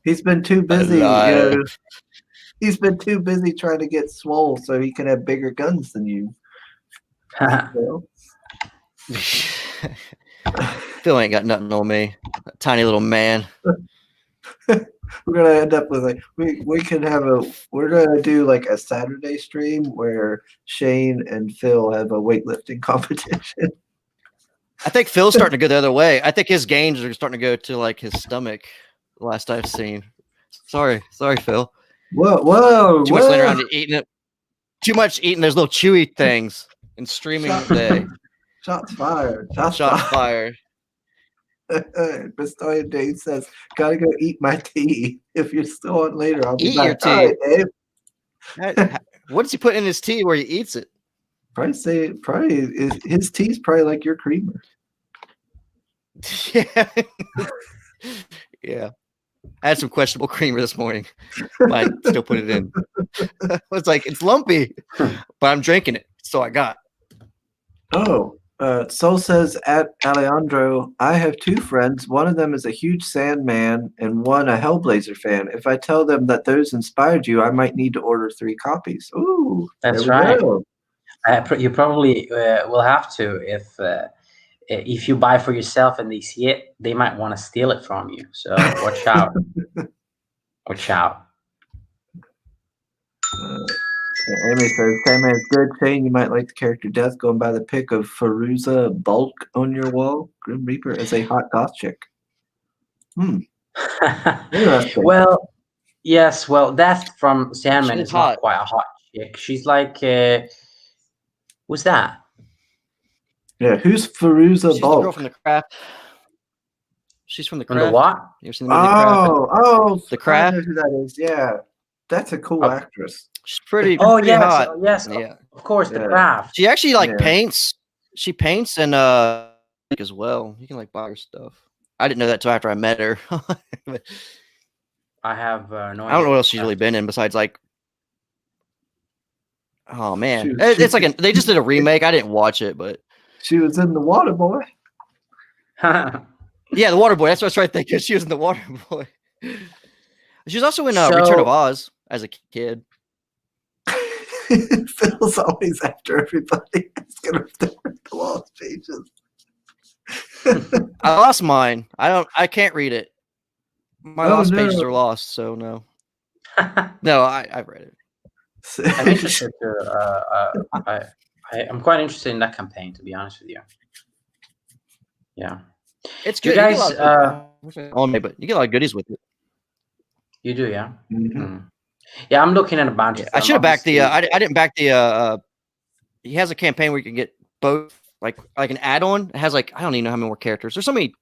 Speaker 3: He's been too busy,
Speaker 4: Alive.
Speaker 3: he's been too busy trying to get swole so he can have bigger guns than you. Phil.
Speaker 4: Phil ain't got nothing on me. That tiny little man.
Speaker 3: We're gonna end up with we're gonna do like a Saturday stream where Shane and Phil have a weightlifting competition.
Speaker 4: I think Phil's starting to go the other way. I think his gains are starting to go to like his stomach. Last I've seen. Sorry, Phil.
Speaker 3: Whoa!
Speaker 4: Too much laying around eating it. Too much eating those little chewy things and streaming all day.
Speaker 3: Shots fired.
Speaker 4: Shots fired.
Speaker 3: Bistonian Dave says, "Gotta go eat my tea. If you're still on later, I'll be
Speaker 4: Eat
Speaker 3: back."
Speaker 4: your tea.
Speaker 3: All right, Dave.
Speaker 4: What does he put in his tea where he eats it?
Speaker 3: His tea's probably like your creamer.
Speaker 4: Yeah. Yeah. I had some questionable creamer this morning, but I still put it in. It's like, it's lumpy, but I'm drinking it. So I got.
Speaker 3: Oh, Sol says at Aleandro, I have two friends. One of them is a huge Sandman and one a Hellblazer fan. If I tell them that those inspired you, I might need to order 3 copies. Ooh,
Speaker 5: That's
Speaker 3: there we
Speaker 5: right.
Speaker 3: go.
Speaker 5: You probably will have to if you buy for yourself and they see it, they might want to steal it from you. So watch out. Watch out.
Speaker 3: Amy says, Sandman's good. Shane, you might like the character Death going by the pic of Feruza Bulk on your wall. Grim Reaper as a hot goth chick. Interesting.
Speaker 5: Well, yes. Well, Death from Sandman
Speaker 4: She's
Speaker 5: is
Speaker 4: hot.
Speaker 5: not quite a hot chick. She's like, who's that?
Speaker 3: Yeah, who's Feruza
Speaker 4: She's the girl
Speaker 3: Bulk?
Speaker 4: from The Craft. She's from The
Speaker 5: From
Speaker 4: Craft.
Speaker 5: the what?
Speaker 4: You ever seen the movie The Craft? The
Speaker 3: I
Speaker 4: Craft?
Speaker 3: know who that is. Yeah, that's a cool
Speaker 5: Oh.
Speaker 3: actress.
Speaker 4: She's pretty
Speaker 5: yes,
Speaker 4: hot.
Speaker 5: yes.
Speaker 4: Yeah.
Speaker 5: Of course,
Speaker 3: Yeah.
Speaker 5: The Craft.
Speaker 4: She actually
Speaker 3: Yeah.
Speaker 4: paints. She paints and as well. You can buy her stuff. I didn't know that till after I met her.
Speaker 5: I have no idea.
Speaker 4: I don't know what else she's really been in besides oh man,
Speaker 3: She-
Speaker 4: it's like they just did a remake. I didn't watch it, but
Speaker 3: She was in The Water Boy.
Speaker 4: yeah, The Water Boy. That's what I was trying to think. Because she was in The Water Boy. She was also in Return of Oz as a kid.
Speaker 3: Phil's always after everybody. It's gonna the lost pages.
Speaker 4: I lost mine. I can't read it. My
Speaker 3: Oh,
Speaker 4: lost
Speaker 3: no.
Speaker 4: pages are lost, so no. No, I've read it.
Speaker 5: I'm interested to. I'm quite interested in that campaign, to be honest with you. Yeah,
Speaker 4: It's
Speaker 5: Do
Speaker 4: good.
Speaker 5: you
Speaker 4: You
Speaker 5: guys,
Speaker 4: get a lot of, on me, but you get a lot of goodies with it.
Speaker 5: you do, yeah.
Speaker 3: Mhm.
Speaker 5: Yeah, I'm looking at a bunch of
Speaker 4: I
Speaker 5: them.
Speaker 4: should have backed the.
Speaker 5: Obviously,
Speaker 4: I didn't back the. He has a campaign where you can get both, like an add-on. It has I don't even know how many more characters. There's so many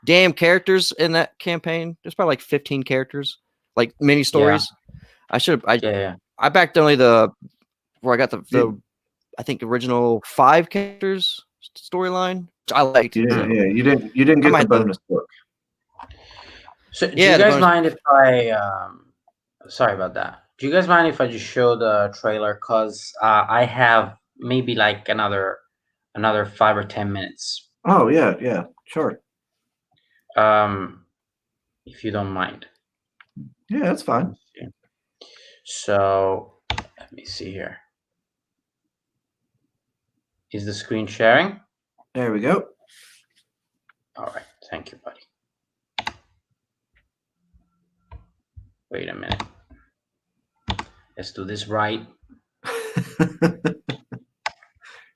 Speaker 4: damn characters in that campaign. There's probably 15 characters, mini stories. I should have.
Speaker 5: yeah.
Speaker 4: I backed only where I got the I think original 5 characters storyline, which I liked.
Speaker 3: You
Speaker 4: so.
Speaker 3: didn't, you didn't get the bonus book.
Speaker 5: So, do
Speaker 4: Yeah,
Speaker 5: you
Speaker 4: the
Speaker 5: guys
Speaker 4: bonus-
Speaker 5: mind if I? Sorry about that. Do you guys mind if I just show the trailer? Cause I have maybe another 5 or 10 minutes.
Speaker 3: Oh yeah, sure.
Speaker 5: If you don't mind.
Speaker 3: Yeah, that's fine.
Speaker 5: So let me see here. Is the screen sharing?
Speaker 3: There we go.
Speaker 5: All right. Thank you, buddy. Wait a minute. Let's do this right.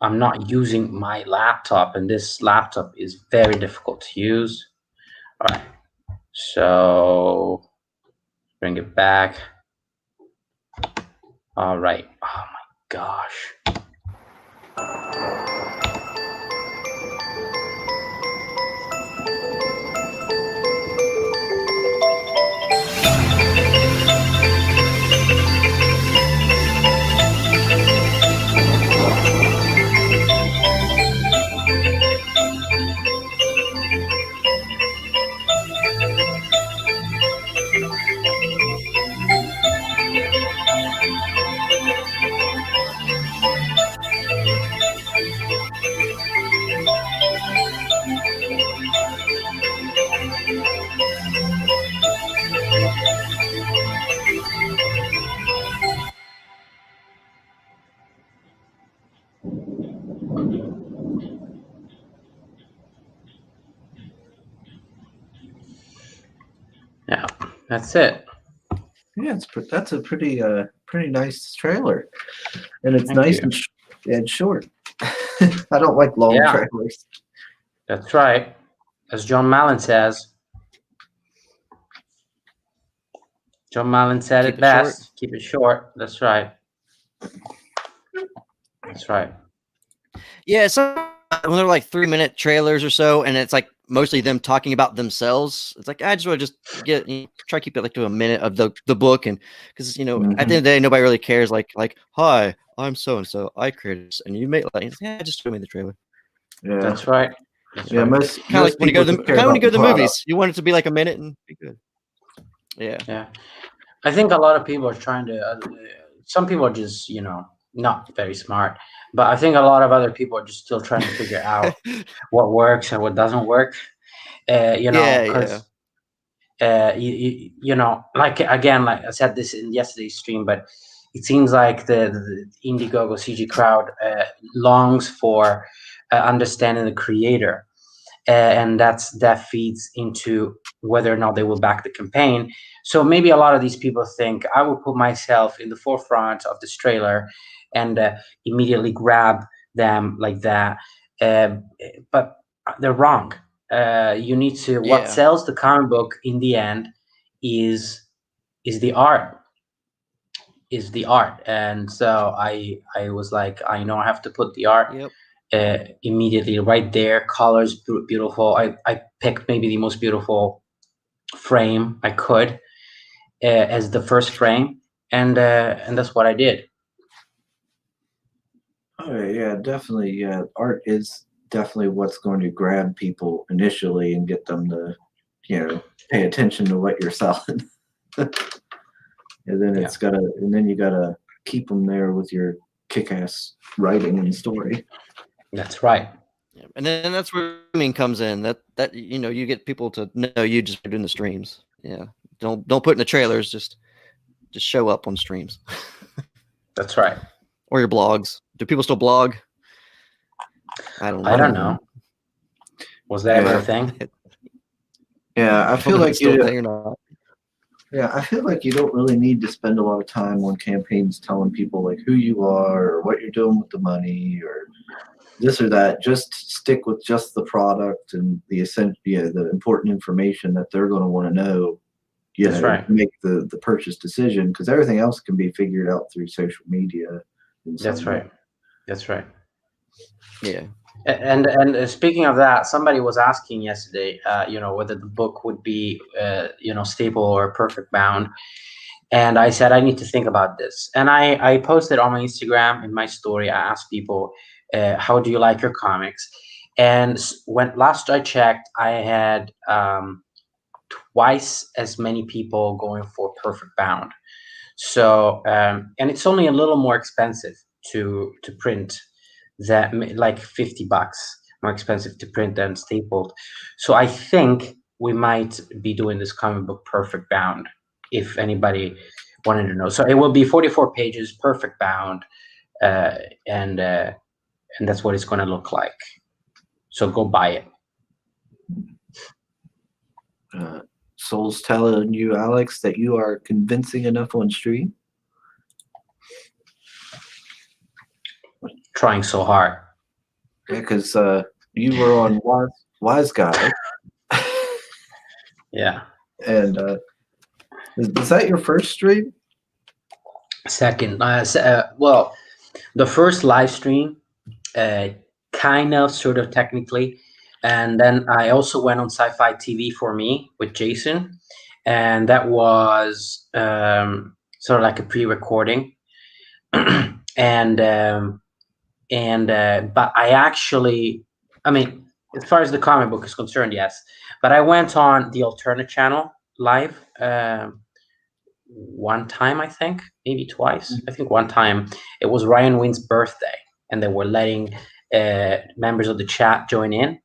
Speaker 5: I'm not using my laptop, and this laptop is very difficult to use. All right, so bring it back. All right. Oh my gosh. Yeah, that's it.
Speaker 3: Yeah, that's a pretty nice trailer, and it's
Speaker 5: Thank
Speaker 3: nice
Speaker 5: you.
Speaker 3: and short. I don't like long
Speaker 5: Yeah.
Speaker 3: trailers.
Speaker 5: That's right. As John Mallon says. John Mallon said
Speaker 4: Keep
Speaker 5: it
Speaker 4: it short.
Speaker 5: best. Keep it short. That's right. That's right.
Speaker 4: Yeah, some when they're like 3-minute trailers or so, and it's like mostly them talking about themselves. It's like I just want to just try to keep it like to a minute of the book, and because at the end of the day, nobody really cares. Like hi, I'm so and so, I created this, and you made like just show me the trailer.
Speaker 3: Yeah,
Speaker 5: That's right. That's
Speaker 3: yeah.
Speaker 5: right.
Speaker 3: Most
Speaker 4: Kind of like when you go to the
Speaker 3: product.
Speaker 4: movies, you want it to be like a minute and be good. Yeah.
Speaker 5: Yeah. I think a lot of people are trying to. Some people are just not very smart, but I think a lot of other people are just still trying to figure out what works and what doesn't work. Because like again, like I said this in yesterday's stream, but it seems like the Indiegogo CG crowd longs for understanding the creator, and that feeds into whether or not they will back the campaign. So maybe a lot of these people think I will put myself in the forefront of this trailer and immediately grab them like that, but they're wrong. You need to what sells the comic book in the end is the art, and so I was like, I know I have to put the art immediately right there. Colors beautiful. I picked maybe the most beautiful frame I could as the first frame, and that's what I did.
Speaker 3: Oh yeah, definitely. Yeah, art is definitely what's going to grab people initially and get them to, pay attention to what you're selling. And then you gotta keep them there with your kick-ass writing and story.
Speaker 5: That's right.
Speaker 4: Yeah. And then that's where streaming comes in. That you get people to know you just doing the streams. Yeah. Don't put in the trailers. Just show up on streams.
Speaker 5: That's right.
Speaker 4: Or your blogs. Do people still blog? I don't know.
Speaker 5: Was that ever a thing?
Speaker 3: Yeah, I feel like
Speaker 4: still a thing or not.
Speaker 3: Yeah, I feel like you don't really need to spend a lot of time on campaigns telling people like who you are or what you're doing with the money or this or that. Just stick with just the product and the important information that they're going to want to know.
Speaker 5: That's right.
Speaker 3: Make the purchase decision, because everything else can be figured out through social media.
Speaker 5: That's right. That's right.
Speaker 4: Yeah.
Speaker 5: And speaking of that, somebody was asking yesterday, whether the book would be, staple or perfect bound. And I said, I need to think about this. And I posted on my Instagram in my story. I asked people, how do you like your comics? And when last I checked, I had twice as many people going for perfect bound. So, and it's only a little more expensive to print, that like $50 more expensive to print than stapled. So I think we might be doing this comic book perfect bound, if anybody wanted to know. So it will be 44 pages, perfect bound, and that's what it's going to look like. So go buy it.
Speaker 3: Soul's telling you, Alex, that you are convincing enough on stream.
Speaker 5: Trying so hard.
Speaker 3: Yeah, because you were on Wise Guy,
Speaker 5: Yeah.
Speaker 3: and is that your first stream?
Speaker 5: Second, well, the first live stream, kind of, sort of, technically, and then I also went on Sci-Fi TV for me with Jason, and that was sort of like a pre-recording, and but I actually, I mean, as far as the comic book is concerned, yes, but I went on the alternate channel live. One time, I think, maybe twice. I think one time it was Ryan Wynn's birthday, and they were letting members of the chat join in,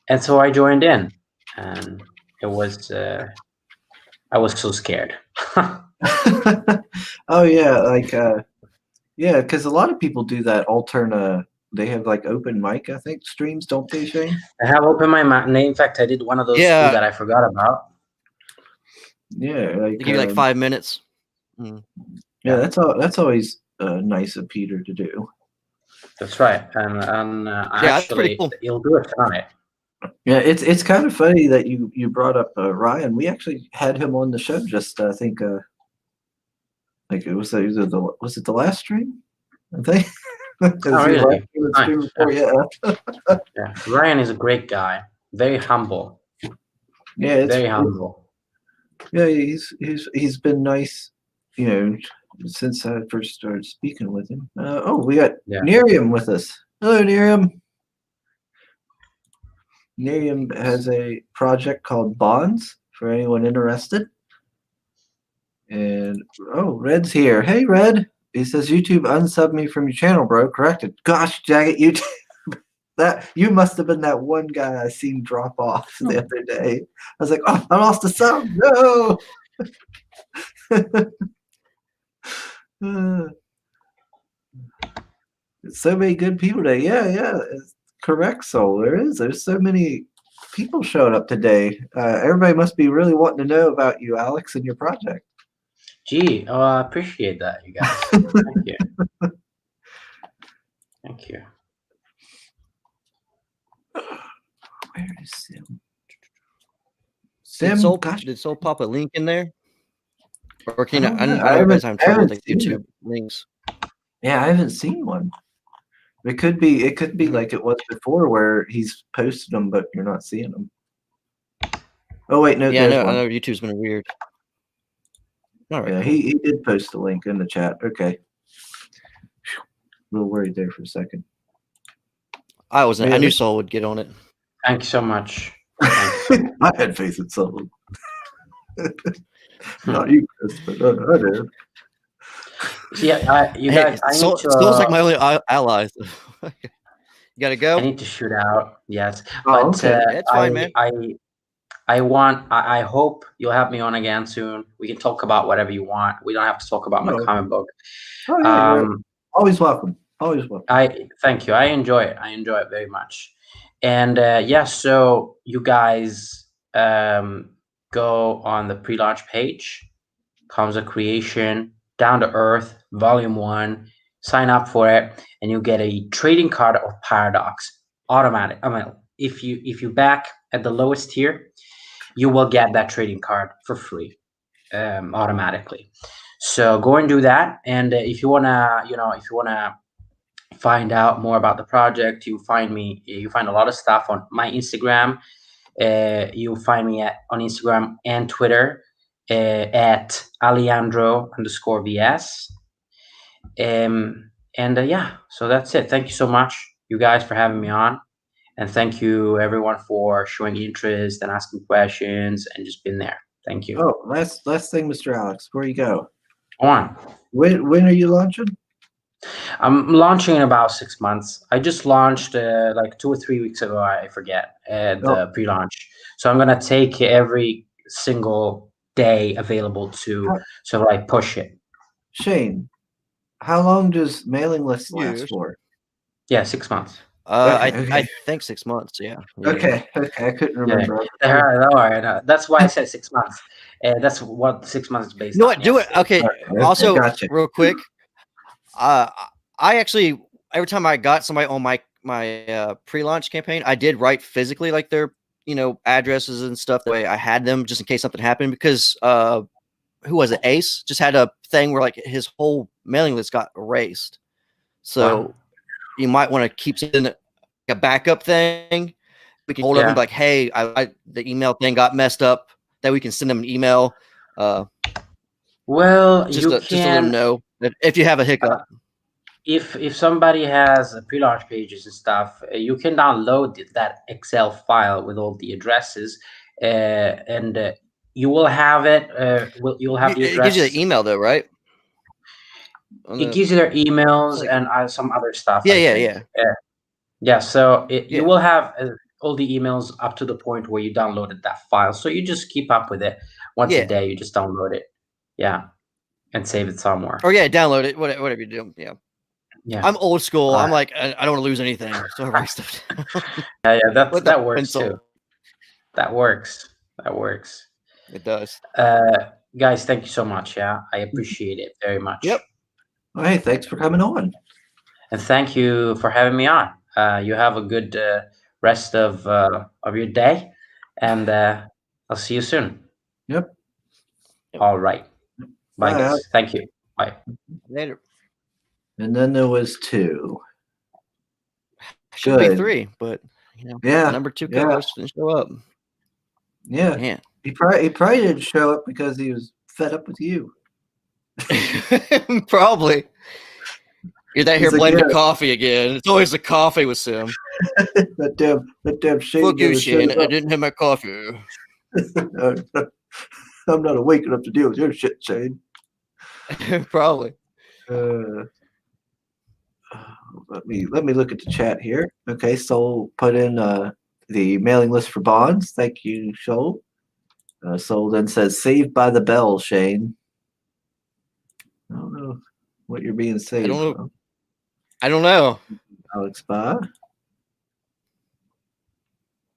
Speaker 5: and so I joined in, and it was I was so scared.
Speaker 3: Oh yeah, like yeah, because a lot of people do that alternate. They have like open mic, I think, streams, don't they, Shane?
Speaker 5: I have opened my mind. In fact, I did one of those
Speaker 4: Yeah.
Speaker 5: two that I forgot about.
Speaker 3: Yeah, like
Speaker 4: They give you like 5 minutes.
Speaker 3: yeah, that's always nice of Peter to do.
Speaker 5: That's right, and
Speaker 4: that's pretty
Speaker 5: actually,
Speaker 4: cool.
Speaker 5: you'll do it tonight.
Speaker 3: Yeah, it's kind of funny that you brought up Ryan. We actually had him on the show just I think like it was either was it the last stream? I think.
Speaker 5: Oh, really?
Speaker 3: Stream before, yeah.
Speaker 5: Yeah, Ryan is a great guy. Very humble.
Speaker 3: Yeah,
Speaker 5: Very humble.
Speaker 3: Yeah, he's been nice, you know, since I first started speaking with him. Oh, we got Miriam with us. Hello, Miriam. Miriam has a project called Bonds for anyone interested. And oh, Red's here. Hey, Red. He says YouTube unsubbed me from your channel, bro. Corrected. Gosh, dang it, YouTube. That you must have been that one guy I seen drop off the other day. I was like, oh, I lost a sub. No. So many good people today. Yeah, it's correct, Soul. There's so many people showing up today. Everybody must be really wanting to know about you, Alex, and your project.
Speaker 5: Gee, I appreciate that, you guys. Thank you. Thank you.
Speaker 3: Where is Sim?
Speaker 4: Did Soul pop a link in there? Or can I know
Speaker 3: I
Speaker 4: you guys have trouble with
Speaker 3: haven't
Speaker 4: YouTube
Speaker 3: it.
Speaker 4: links.
Speaker 3: Yeah, I haven't seen one. It could be like it was before, where he's posted them, but you're not seeing them. Oh wait, no.
Speaker 4: Yeah, I know YouTube's been weird. All right.
Speaker 3: Yeah,
Speaker 4: Cool.
Speaker 3: he did post a link in the chat. Okay. A little worried there for a second.
Speaker 4: I knew Soul would get on it.
Speaker 5: Thank you so much.
Speaker 3: I had faith in someone. Not you, Chris, but I did.
Speaker 5: Yeah, you guys.
Speaker 4: Soul's like my only ally. So. You gotta go.
Speaker 5: I need to shoot out. Yes,
Speaker 3: Oh,
Speaker 5: but
Speaker 3: okay.
Speaker 4: It's fine, man.
Speaker 5: I hope you'll have me on again soon. We can talk about whatever you want. We don't have to talk about my comic book.
Speaker 3: Oh, yeah, always welcome. Always welcome.
Speaker 5: Thank you. I enjoy it. I enjoy it very much. And so you guys go on the pre-launch page, Comes a Creation, Down to Earth, Volume 1. Sign up for it, and you get a trading card of Paradox automatic. I mean, if you back at the lowest tier, you will get that trading card for free, automatically. So go and do that. And if you wanna find out more about the project, you find a lot of stuff on my Instagram. You'll find me on Instagram and Twitter at Aleandro_V.S. So that's it. Thank you so much, you guys, for having me on, and thank you everyone for showing interest and asking questions and just being there. Thank you.
Speaker 3: Oh, last thing, Mr. Alex, before you go.
Speaker 5: Go on.
Speaker 3: When are you launching?
Speaker 5: I'm launching in about 6 months. I just launched like 2 or 3 weeks ago. I forget the pre-launch. So I'm gonna take every single day available to sort of like push it.
Speaker 3: Shane, how long does mailing lists last for?
Speaker 5: Yeah, 6 months.
Speaker 4: I think 6 months. Yeah.
Speaker 3: Okay. I couldn't remember.
Speaker 5: No, that's why I said 6 months. That's what 6 months is based on.
Speaker 4: You know what? Do it. Okay. Also,
Speaker 3: gotcha.
Speaker 4: real quick, I actually every time I got somebody on my pre-launch campaign, I did write physically like their addresses and stuff. That way I had them just in case something happened, because who was it? Ace just had a thing where like his whole mailing list got erased. So you might want to keep something, a backup thing. We can hold up and be like, hey, the email thing got messed up, that we can send them an email.
Speaker 5: Well,
Speaker 4: just
Speaker 5: you
Speaker 4: to let them know that if you have a hiccup.
Speaker 5: If somebody has pre-launch pages and stuff, you can download that Excel file with all the addresses, and you will have it. You'll have the address.
Speaker 4: It gives you the email though, right?
Speaker 5: It gives you their emails and some other stuff. Yeah. So you will have all the emails up to the point where you downloaded that file. So you just keep up with it once a day. You just download it, and save it somewhere.
Speaker 4: Or download it. Whatever you do. Yeah. I'm old school. I'm like, I don't want to lose anything, so I write stuff down.
Speaker 5: That works too. That works.
Speaker 4: It does.
Speaker 5: Guys, thank you so much. I appreciate it very much.
Speaker 3: Yep. All right, thanks for coming on.
Speaker 5: And thank you for having me on. You have a good rest of your day, and I'll see you soon.
Speaker 3: Yep.
Speaker 5: All right. Bye, guys. Thank you. Bye.
Speaker 4: Later.
Speaker 3: And then there was 2.
Speaker 4: Should be 3, but number 2 co-host didn't show up.
Speaker 3: Yeah.
Speaker 4: Man.
Speaker 3: He probably didn't show up because he was fed up with you.
Speaker 4: Probably. You're that here blaming coffee again. It's always the coffee with Sim.
Speaker 3: that damn Shane.
Speaker 4: Fuck you, Shane. I didn't have my coffee.
Speaker 3: I'm not awake enough to deal with your shit, Shane.
Speaker 4: Probably.
Speaker 3: Let me look at the chat here. Okay, Soul put in the mailing list for bonds. Thank you, Soul. Soul then says, "Saved by the bell, Shane." I don't know what you're being saved from.
Speaker 4: I don't know.
Speaker 3: Alex Ba.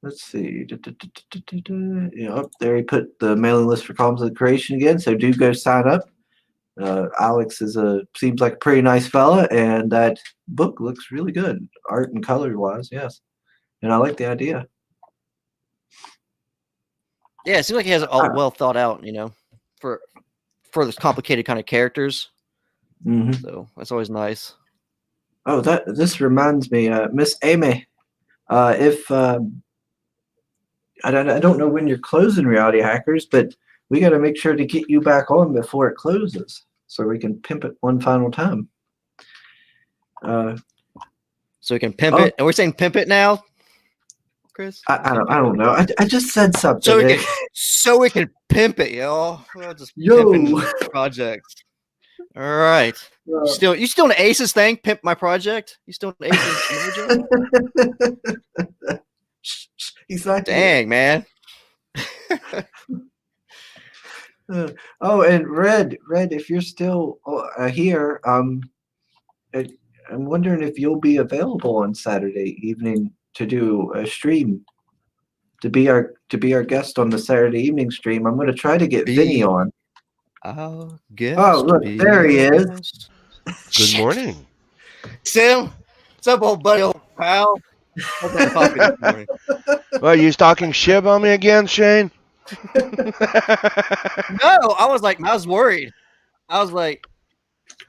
Speaker 3: Let's see. Up there, he put the mailing list for Columns of the Creation again. So do go sign up. Alex seems like a pretty nice fella, and that book looks really good, art and color wise. Yes, and I like the idea.
Speaker 4: Yeah, it seems like he has it all well thought out. For this complicated kind of characters.
Speaker 3: Mm-hmm.
Speaker 4: So that's always nice.
Speaker 3: Oh, this reminds me, Miss Amy. If I don't know when you're closing Reality Hackers, but we got to make sure to get you back on before it closes, so we can pimp it one final time.
Speaker 4: So we can pimp it, and we're saying pimp it now, Chris.
Speaker 3: I don't know. I just said something.
Speaker 4: So we can pimp it, y'all. We'll just
Speaker 3: pimping
Speaker 4: projects. All right. You still an Aces thing? Pimp my project? You still an Aces?
Speaker 3: He's not.
Speaker 4: Dang, man.
Speaker 3: And Red, if you're still here, I'm wondering if you'll be available on Saturday evening to do a stream, to be our guest on the Saturday evening stream. I'm going to try to get Vinny on.
Speaker 4: I'll guess.
Speaker 3: Oh, look, there he is.
Speaker 6: Good morning,
Speaker 4: Sim. What's up, old buddy, old pal?
Speaker 6: Well, you talking shit about me again, Shane?
Speaker 4: No, I was worried. I was like,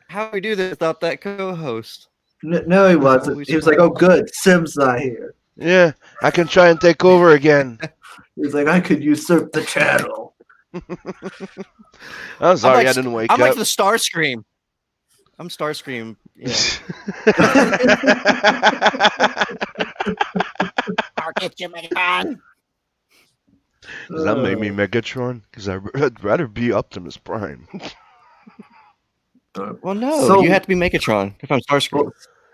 Speaker 4: how do we do this without that co-host?
Speaker 3: No, he wasn't. He was like, oh, good, Sim's not here.
Speaker 6: Yeah, I can try and take over again.
Speaker 3: He's like, I could usurp the channel.
Speaker 6: I'm sorry, I didn't wake up.
Speaker 4: I'm like the Starscream. I'm Starscream. Yeah. I'll get you, Megatron.
Speaker 6: Does that make me Megatron? Because I'd rather be Optimus Prime.
Speaker 4: Well, no, you have to be Megatron if I'm Starscream.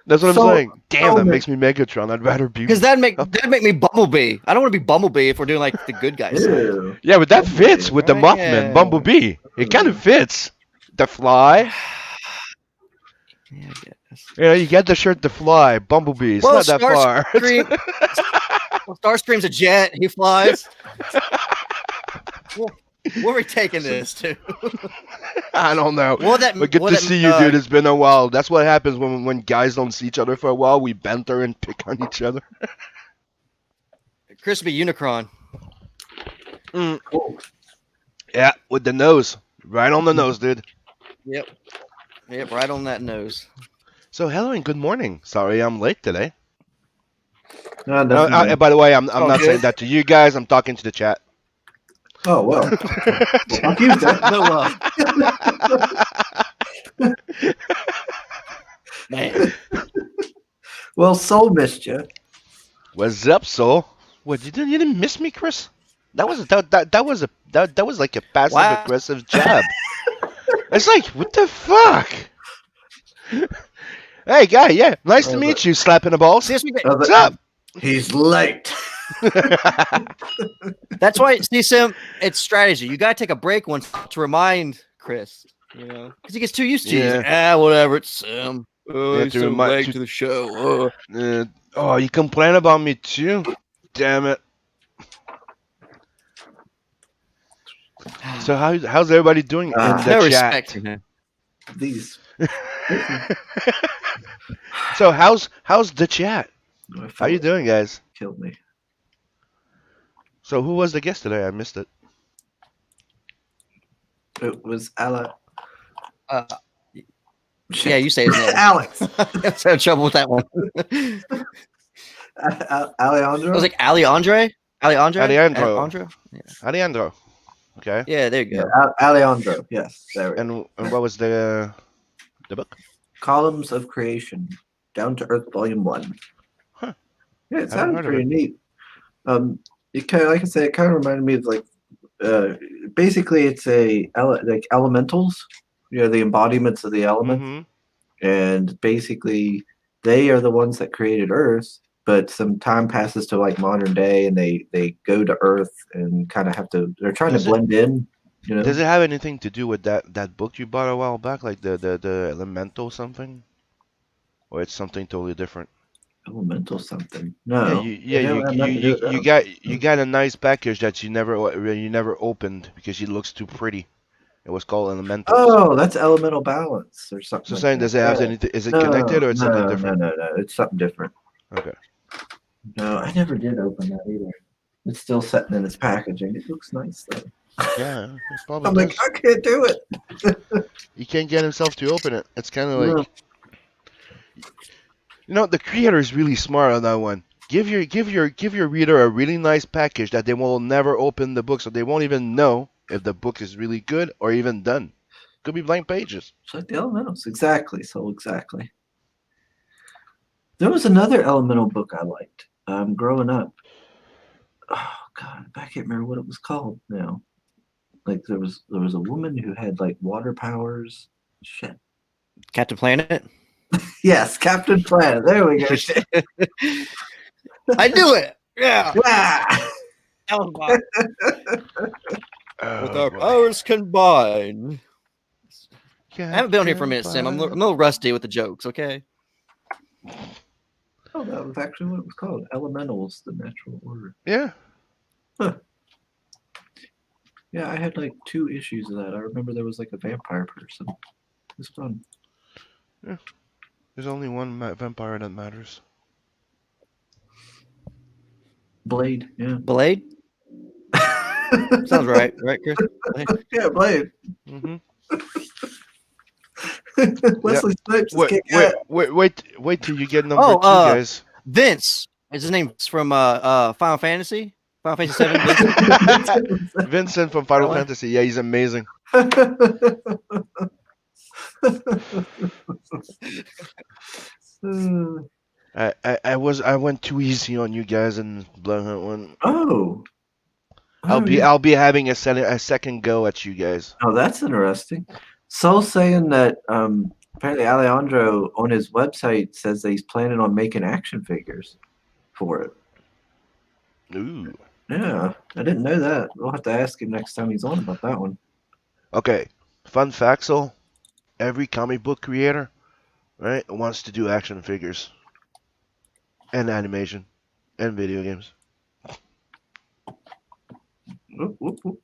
Speaker 6: That's what I'm saying. Damn, that makes me Megatron. I'd rather be
Speaker 4: because that'd make me Bumblebee. I don't want to be Bumblebee if we're doing like the good guys.
Speaker 6: Yeah, but that fits with the Mothman, Bumblebee. It kind of fits. The Fly. Yeah, I guess. Yeah, you get the shirt, The Fly. Bumblebee. It's not that far.
Speaker 4: Starscream's a jet. He flies. Where are we taking this to?
Speaker 6: I don't know.
Speaker 4: Well, that
Speaker 6: But good
Speaker 4: well,
Speaker 6: to
Speaker 4: that,
Speaker 6: see you, dude. It's been a while. That's what happens when guys don't see each other for a while. We banter and pick on each other.
Speaker 4: Crispy Unicron.
Speaker 3: Cool.
Speaker 6: Yeah, with the nose. Right on the nose, dude.
Speaker 4: Yep, right on that nose.
Speaker 6: So, hello and good morning. Sorry I'm late today.
Speaker 3: No, nothing bad.
Speaker 6: By the way, I'm
Speaker 4: all
Speaker 6: not
Speaker 4: good.
Speaker 6: saying that to you guys. I'm talking to the chat.
Speaker 3: Oh, well. Fuck you, Zach.
Speaker 4: No, man.
Speaker 3: Well, Soul missed you.
Speaker 6: What's up, Soul? What, you didn't miss me, Chris? That was like a passive
Speaker 4: Wow.
Speaker 6: aggressive jab. It's like, what the fuck? Hey, guy, yeah, nice to meet you, slapping the balls.
Speaker 4: Seriously,
Speaker 6: What's up?
Speaker 3: He's late.
Speaker 4: that's why, see, Sim, it's strategy. You gotta take a break once to remind Chris, because he gets too used to you. He's like, whatever, it's Sim. Oh,
Speaker 6: Yeah,
Speaker 4: he's
Speaker 6: to
Speaker 4: so
Speaker 6: remind-
Speaker 4: late
Speaker 6: to-
Speaker 4: to the show.
Speaker 6: Oh, you complain about me too? Damn it. So how's everybody doing in the
Speaker 4: No
Speaker 6: chat?
Speaker 4: respect. Man.
Speaker 3: These.
Speaker 6: So how's the chat?
Speaker 3: I
Speaker 6: How
Speaker 3: felt
Speaker 6: you
Speaker 3: it
Speaker 6: doing, guys?
Speaker 3: Killed me.
Speaker 6: So who was the guest today? I missed it.
Speaker 3: It was Ella.
Speaker 4: Yeah, you say his name.
Speaker 3: Alex.
Speaker 4: I had trouble with that one.
Speaker 3: Aleandro.
Speaker 4: I was like, Aleandro?
Speaker 6: Aleandro.
Speaker 4: Andro? Yeah.
Speaker 6: Aleandro. Okay.
Speaker 4: Yeah, there you go.
Speaker 3: Aleandro. Yes. There we go.
Speaker 6: And what was the book?
Speaker 3: Columns of Creation, Down to Earth, Volume 1.
Speaker 6: Huh.
Speaker 3: Yeah, it
Speaker 6: Haven't
Speaker 3: sounds
Speaker 6: heard of
Speaker 3: pretty
Speaker 6: it.
Speaker 3: neat. It kind of, like I said, it kind of reminded me of basically it's like elementals, the embodiments of the elements,
Speaker 6: Mm-hmm.
Speaker 3: and basically they are the ones that created Earth. But some time passes to like modern day, and they go to Earth and kind of have to. They're trying
Speaker 6: Does
Speaker 3: to
Speaker 6: it-
Speaker 3: blend in.
Speaker 6: Does it have anything to do with that book you bought a while back, like the elemental something, or it's something totally different?
Speaker 3: Elemental something? No.
Speaker 6: Yeah,
Speaker 3: It don't have nothing to do with
Speaker 6: you
Speaker 3: that.
Speaker 6: you got a nice package that you never opened because it looks too pretty. It was called elementals.
Speaker 3: Oh, that's elemental balance or something.
Speaker 6: So
Speaker 3: like
Speaker 6: saying,
Speaker 3: that.
Speaker 6: does it have
Speaker 3: Yeah.
Speaker 6: anything? Is it
Speaker 3: No,
Speaker 6: connected or it's something
Speaker 3: no,
Speaker 6: different?
Speaker 3: No, it's something different.
Speaker 6: Okay.
Speaker 3: No, I never did open that either. It's still sitting in its packaging. It looks nice though.
Speaker 6: Yeah, it probably
Speaker 3: I'm
Speaker 6: does.
Speaker 3: like, I can't do it.
Speaker 6: He can't get himself to open it. It's kind of
Speaker 3: No.
Speaker 6: like, the creator is really smart on that one. Give your reader a really nice package that they will never open the book, so they won't even know if the book is really good or even done. Could be blank pages.
Speaker 3: It's like the elementals. Exactly. So exactly. There was another elemental book I liked growing up. Oh God, I can't remember what it was called now. Like there was a woman who had like water powers. Shit.
Speaker 4: Captain Planet?
Speaker 3: Yes, Captain Planet. There we go.
Speaker 4: I knew it. Yeah.
Speaker 3: Ah!
Speaker 4: That was wild. With our
Speaker 6: boy.
Speaker 4: powers combined. I
Speaker 6: Yeah,
Speaker 4: haven't been on here for a minute, Sim. I'm a little rusty with the jokes, okay?
Speaker 3: Oh, that was actually what it was called. Elementals, the natural order.
Speaker 6: Yeah.
Speaker 3: Yeah, I had like 2 issues of that. I remember there was like a vampire person. It was fun.
Speaker 6: There's only one vampire that matters.
Speaker 3: Blade, yeah.
Speaker 4: Blade? Sounds right, Chris? Blade.
Speaker 3: Yeah, Blade.
Speaker 6: Mm-hmm.
Speaker 3: Wesley Snipes is
Speaker 6: Wait,
Speaker 3: kick
Speaker 6: wait,
Speaker 3: ass.
Speaker 6: wait till you get number
Speaker 4: Oh,
Speaker 6: 2, guys.
Speaker 4: Vince. Is his name from Final Fantasy? Final Fantasy 7? Vincent?
Speaker 6: Vincent from Final
Speaker 4: Really?
Speaker 6: Fantasy. Yeah, he's amazing. I went too easy on you guys in Blood Hunt one.
Speaker 3: Oh.
Speaker 6: I'll be having a second go at you guys.
Speaker 3: Oh, that's interesting. Soul's saying that apparently Aleandro on his website says that he's planning on making action figures for it.
Speaker 6: Ooh.
Speaker 3: Yeah, I didn't know that. We'll have to ask him next time he's on about that one.
Speaker 6: Okay. Fun fact, Soul. Every comic book creator, right, wants to do action figures. And animation. And video games.
Speaker 3: Oop, oop, oop.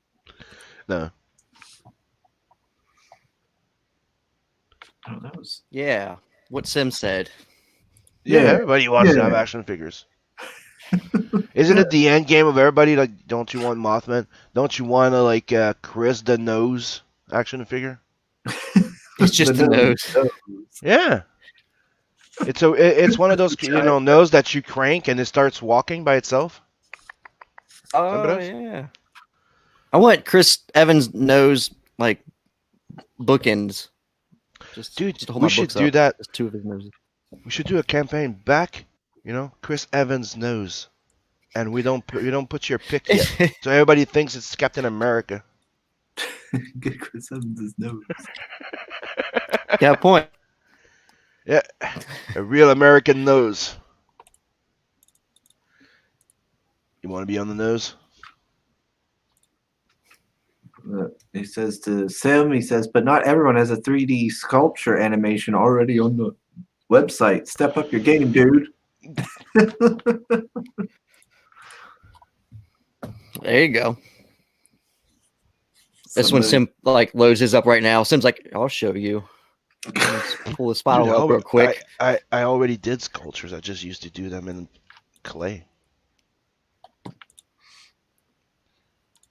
Speaker 6: No.
Speaker 3: Oh, that was
Speaker 4: Yeah, what Sim said.
Speaker 6: Yeah,
Speaker 3: Yeah,
Speaker 6: everybody wants to have
Speaker 3: yeah.
Speaker 6: action figures. Isn't it the end game of everybody? Like, don't you want Mothman? Don't you want a Chris the Nose action figure?
Speaker 4: It's just the nose.
Speaker 6: Yeah, it's one of those nose that you crank and it starts walking by itself. Remember
Speaker 4: Oh
Speaker 6: those?
Speaker 4: yeah. I want Chris Evans' nose like bookends. Just
Speaker 6: Dude,
Speaker 4: to hold
Speaker 6: we
Speaker 4: my
Speaker 6: should
Speaker 4: books
Speaker 6: do
Speaker 4: up.
Speaker 6: that.
Speaker 4: Just two of his noses.
Speaker 6: We should do a campaign back. Chris Evans' nose, and we don't put your pick yet, so everybody thinks it's Captain America.
Speaker 3: Get Chris Evans' nose.
Speaker 4: Got a point.
Speaker 6: Yeah, a real American nose. You want to be on the nose?
Speaker 3: He says to Sim, he says, but not everyone has a 3D sculpture animation already on the website. Step up your game, dude.
Speaker 4: There you go. This one
Speaker 3: Somebody-
Speaker 4: Sim like loads his up right now. Sim's like, I'll show you. Let's pull the file
Speaker 6: Dude,
Speaker 4: up real quick.
Speaker 6: I already did sculptures. I just used to do them in clay.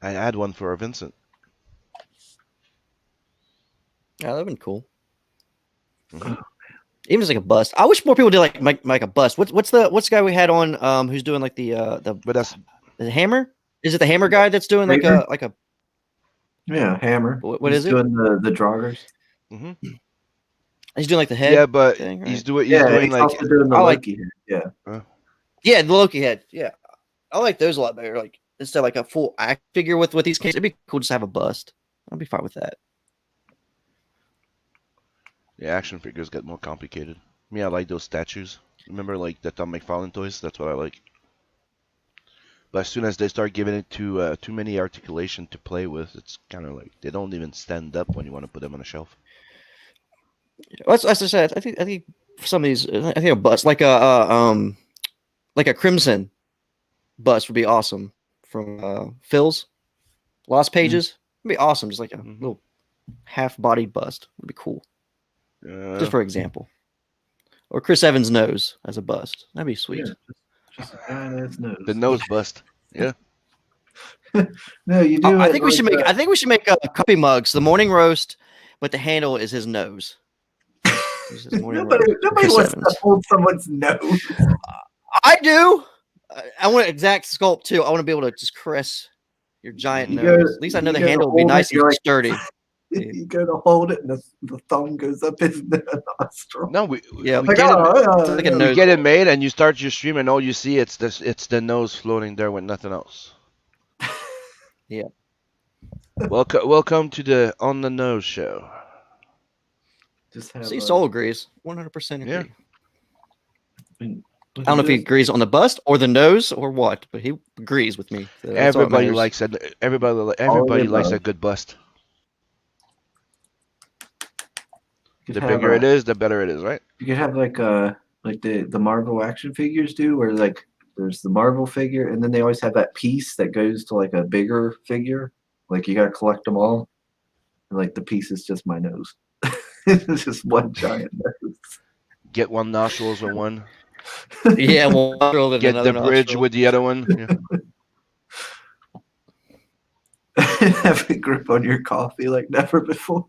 Speaker 6: I had one for Vincent.
Speaker 4: Yeah, that'd been cool.
Speaker 6: Mhm.
Speaker 4: Even just like a bust. I wish more people did like make a bust. What's the guy we had on who's doing like the hammer? Is it the hammer guy that's doing like
Speaker 3: Hammer?
Speaker 4: a
Speaker 3: Yeah, Hammer.
Speaker 4: what
Speaker 3: He's
Speaker 4: is it?
Speaker 3: doing the draggers.
Speaker 6: Mm-hmm.
Speaker 4: He's doing like the head.
Speaker 6: Yeah, but
Speaker 4: thing, right?
Speaker 6: he's doing
Speaker 3: He's
Speaker 6: like
Speaker 3: also doing the
Speaker 4: I like-
Speaker 3: Loki head. Yeah.
Speaker 4: Yeah, the Loki head. Yeah, I like those a lot better. Like instead of like a full act figure with these cases, it'd be cool just to have a bust. I'd be fine with that.
Speaker 6: yeah, action figures get more complicated. Me, I like those statues. Remember like the Tom McFarlane toys? That's what I like. But as soon as they start giving it too many articulation to play with, it's kind of like they don't even stand up when you want to put them on a shelf.
Speaker 4: As I said, I think for some of these, I think a bust like a Crimson bust would be awesome from Phil's Lost Pages. It'd be awesome, just like a little half-bodied bust would be cool. Just for example, or Chris Evans' nose as a bust. That'd be sweet.
Speaker 3: Yeah, just a guy that's nose.
Speaker 6: The nose bust. Yeah.
Speaker 3: No, you do.
Speaker 4: I think we should make. I think we should make coffee mugs. The morning roast, but the handle is his nose. This is morning
Speaker 3: Nobody
Speaker 4: roast for Chris
Speaker 3: wants
Speaker 4: Evans.
Speaker 3: to hold someone's nose.
Speaker 4: I do. I want an exact sculpt too. I want to be able to just caress your giant
Speaker 3: You
Speaker 4: nose.
Speaker 3: go-
Speaker 4: At least I know
Speaker 3: you
Speaker 4: the
Speaker 3: go to
Speaker 4: handle will be
Speaker 3: hold it,
Speaker 4: nice
Speaker 3: you're
Speaker 4: and
Speaker 3: like-
Speaker 4: sturdy.
Speaker 3: You go to hold it, and the thumb goes up his nostril.
Speaker 6: No, we
Speaker 4: Yeah,
Speaker 6: we
Speaker 3: Like,
Speaker 6: get it.
Speaker 4: It's like a
Speaker 3: yeah.
Speaker 6: We
Speaker 4: nose.
Speaker 6: get it made, and you start your stream, and all you see it's the nose floating there with nothing else.
Speaker 4: Yeah.
Speaker 6: Welcome to the On the Nose show.
Speaker 3: Just have
Speaker 4: See, Soul agrees. 100% agree.
Speaker 6: Yeah.
Speaker 4: I don't know if he agrees on the bust or the nose or what, but he agrees with me. So that's all that
Speaker 6: Everybody
Speaker 4: matters.
Speaker 6: likes it. Everybody
Speaker 3: the
Speaker 6: likes a
Speaker 3: above.
Speaker 6: good bust.
Speaker 3: You
Speaker 6: The
Speaker 3: could have
Speaker 6: bigger it is, the better it is, right?
Speaker 3: You could have like the Marvel action figures do, where like there's the Marvel figure, and then they always have that piece that goes to like a bigger figure. Like you gotta collect them all. And like the piece is just my nose. It's just one giant nose.
Speaker 6: Get one nostrils with one.
Speaker 4: Yeah, one nostril and
Speaker 6: Get
Speaker 4: another
Speaker 6: the bridge
Speaker 4: nostril.
Speaker 6: with the other one. Yeah.
Speaker 3: Have a grip on your coffee like never before.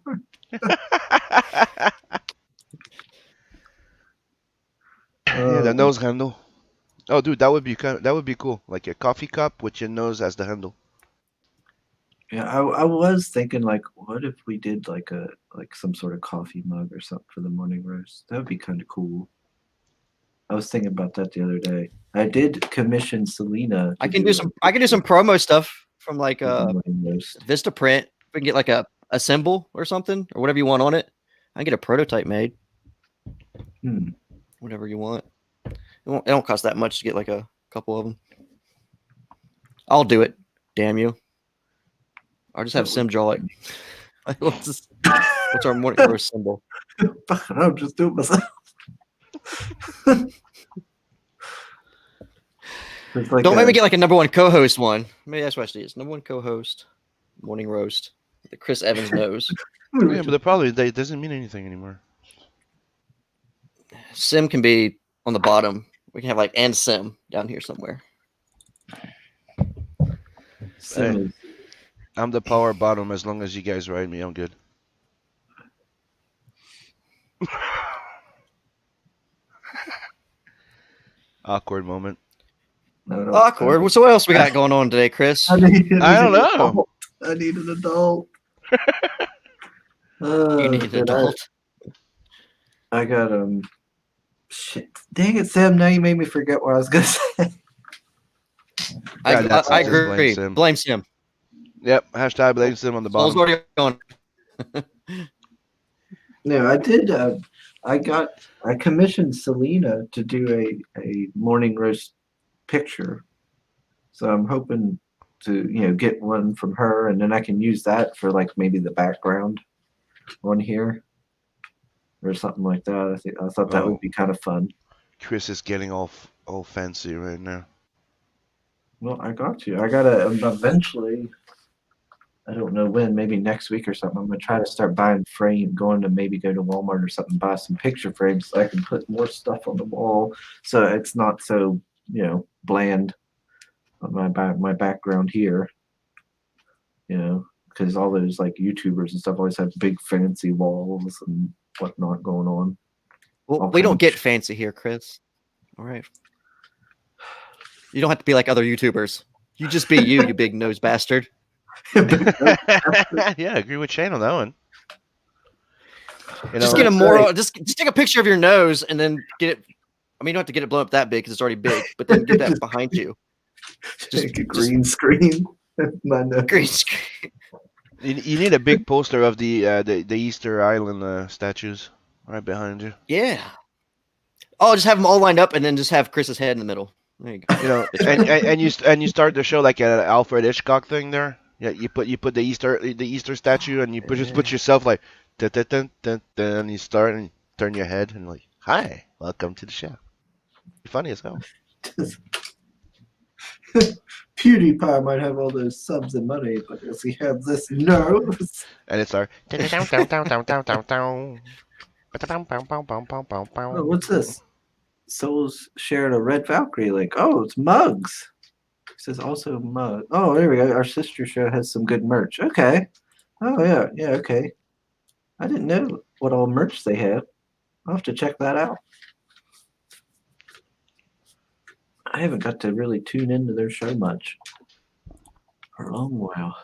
Speaker 6: Yeah, the nose handle. Oh, dude, that would be cool. Like a coffee cup with your nose as the handle.
Speaker 3: Yeah, I was thinking like, what if we did like some sort of coffee mug or something for the morning roast? That would be kind of cool. I was thinking about that the other day. I did commission Selena.
Speaker 4: I can do some promo stuff from like
Speaker 3: morning roast.
Speaker 4: Vista Print. We can get like a symbol or something or whatever you want on it. I can get a prototype made. Whatever you want. It don't cost that much to get like a couple of them. I'll do it. Damn you. I'll just have Sim draw it. What's our morning roast symbol?
Speaker 3: I'll just do it myself.
Speaker 4: Don't make me get like a number one co-host one. Maybe that's what I should use. Number one co-host, morning roast, the Chris Evans nose.
Speaker 6: Yeah, but the problem is that it doesn't mean anything anymore.
Speaker 4: Sim can be on the bottom. We can have like and Sim down here somewhere.
Speaker 3: Sim
Speaker 6: Hey.
Speaker 3: is
Speaker 6: I'm the power bottom. As long as you guys ride me, I'm good. Awkward moment.
Speaker 3: no,
Speaker 4: Awkward. So what else we got going on today, Chris?
Speaker 3: I need
Speaker 6: I don't
Speaker 3: an
Speaker 6: know.
Speaker 3: adult. I need an adult.
Speaker 4: You need an
Speaker 3: Shit,
Speaker 4: adult.
Speaker 3: I got shit. Dang it, Sam! Now you made me forget what I was gonna say.
Speaker 6: Yeah, that's
Speaker 4: I
Speaker 6: it. Just blame
Speaker 4: agree.
Speaker 6: Sim.
Speaker 4: Blame Sim.
Speaker 6: Yep. Hashtag blame Sim on the
Speaker 4: Soul's
Speaker 6: bottom.
Speaker 4: already on.
Speaker 3: No, I did. I commissioned Selena to do a morning roast picture, so I'm hoping to get one from her, and then I can use that for like maybe the background on here or something like that. I thought that
Speaker 6: Oh.
Speaker 3: would be kind of fun.
Speaker 6: Chris is getting all fancy right now.
Speaker 3: Well, I got you. I gotta eventually. I don't know when. Maybe next week or something. I'm gonna try to start buying going to Walmart or something, buy some picture frames so I can put more stuff on the wall, so it's not so bland on my background here. Because all those like YouTubers and stuff always have big fancy walls and whatnot going on.
Speaker 4: Well, we don't get fancy here, Chris. All right. You don't have to be like other YouTubers. You just be you big nose bastard.
Speaker 6: Yeah, I agree with Shane on that one.
Speaker 4: Just get a more. Just take a picture of your nose and then get it. I mean, you don't have to get it blown up that big because it's already big, but then get that behind you.
Speaker 3: Take a green screen. My nose.
Speaker 4: Green screen.
Speaker 6: You need a big poster of the Easter Island statues right behind you.
Speaker 4: Yeah. Oh, just have them all lined up and then just have Chris's head in the middle. There you go.
Speaker 6: And you start the show like an Alfred Hitchcock thing there. Yeah, you put the Easter statue and you just put yourself like dun, dun, dun, dun, dun, and you start and you turn your head and like, hi, welcome to the show. You're funny as hell.
Speaker 3: PewDiePie might have all those subs and money, but does he have this nose?
Speaker 6: And it's our
Speaker 3: Oh, what's this? Souls shared a red Valkyrie link. Oh, it's mugs. It says also mug. Oh, there we go. Our sister show has some good merch. Okay. Oh yeah, okay. I didn't know what all merch they had. I'll have to check that out. I haven't got to really tune into their show much for a long while.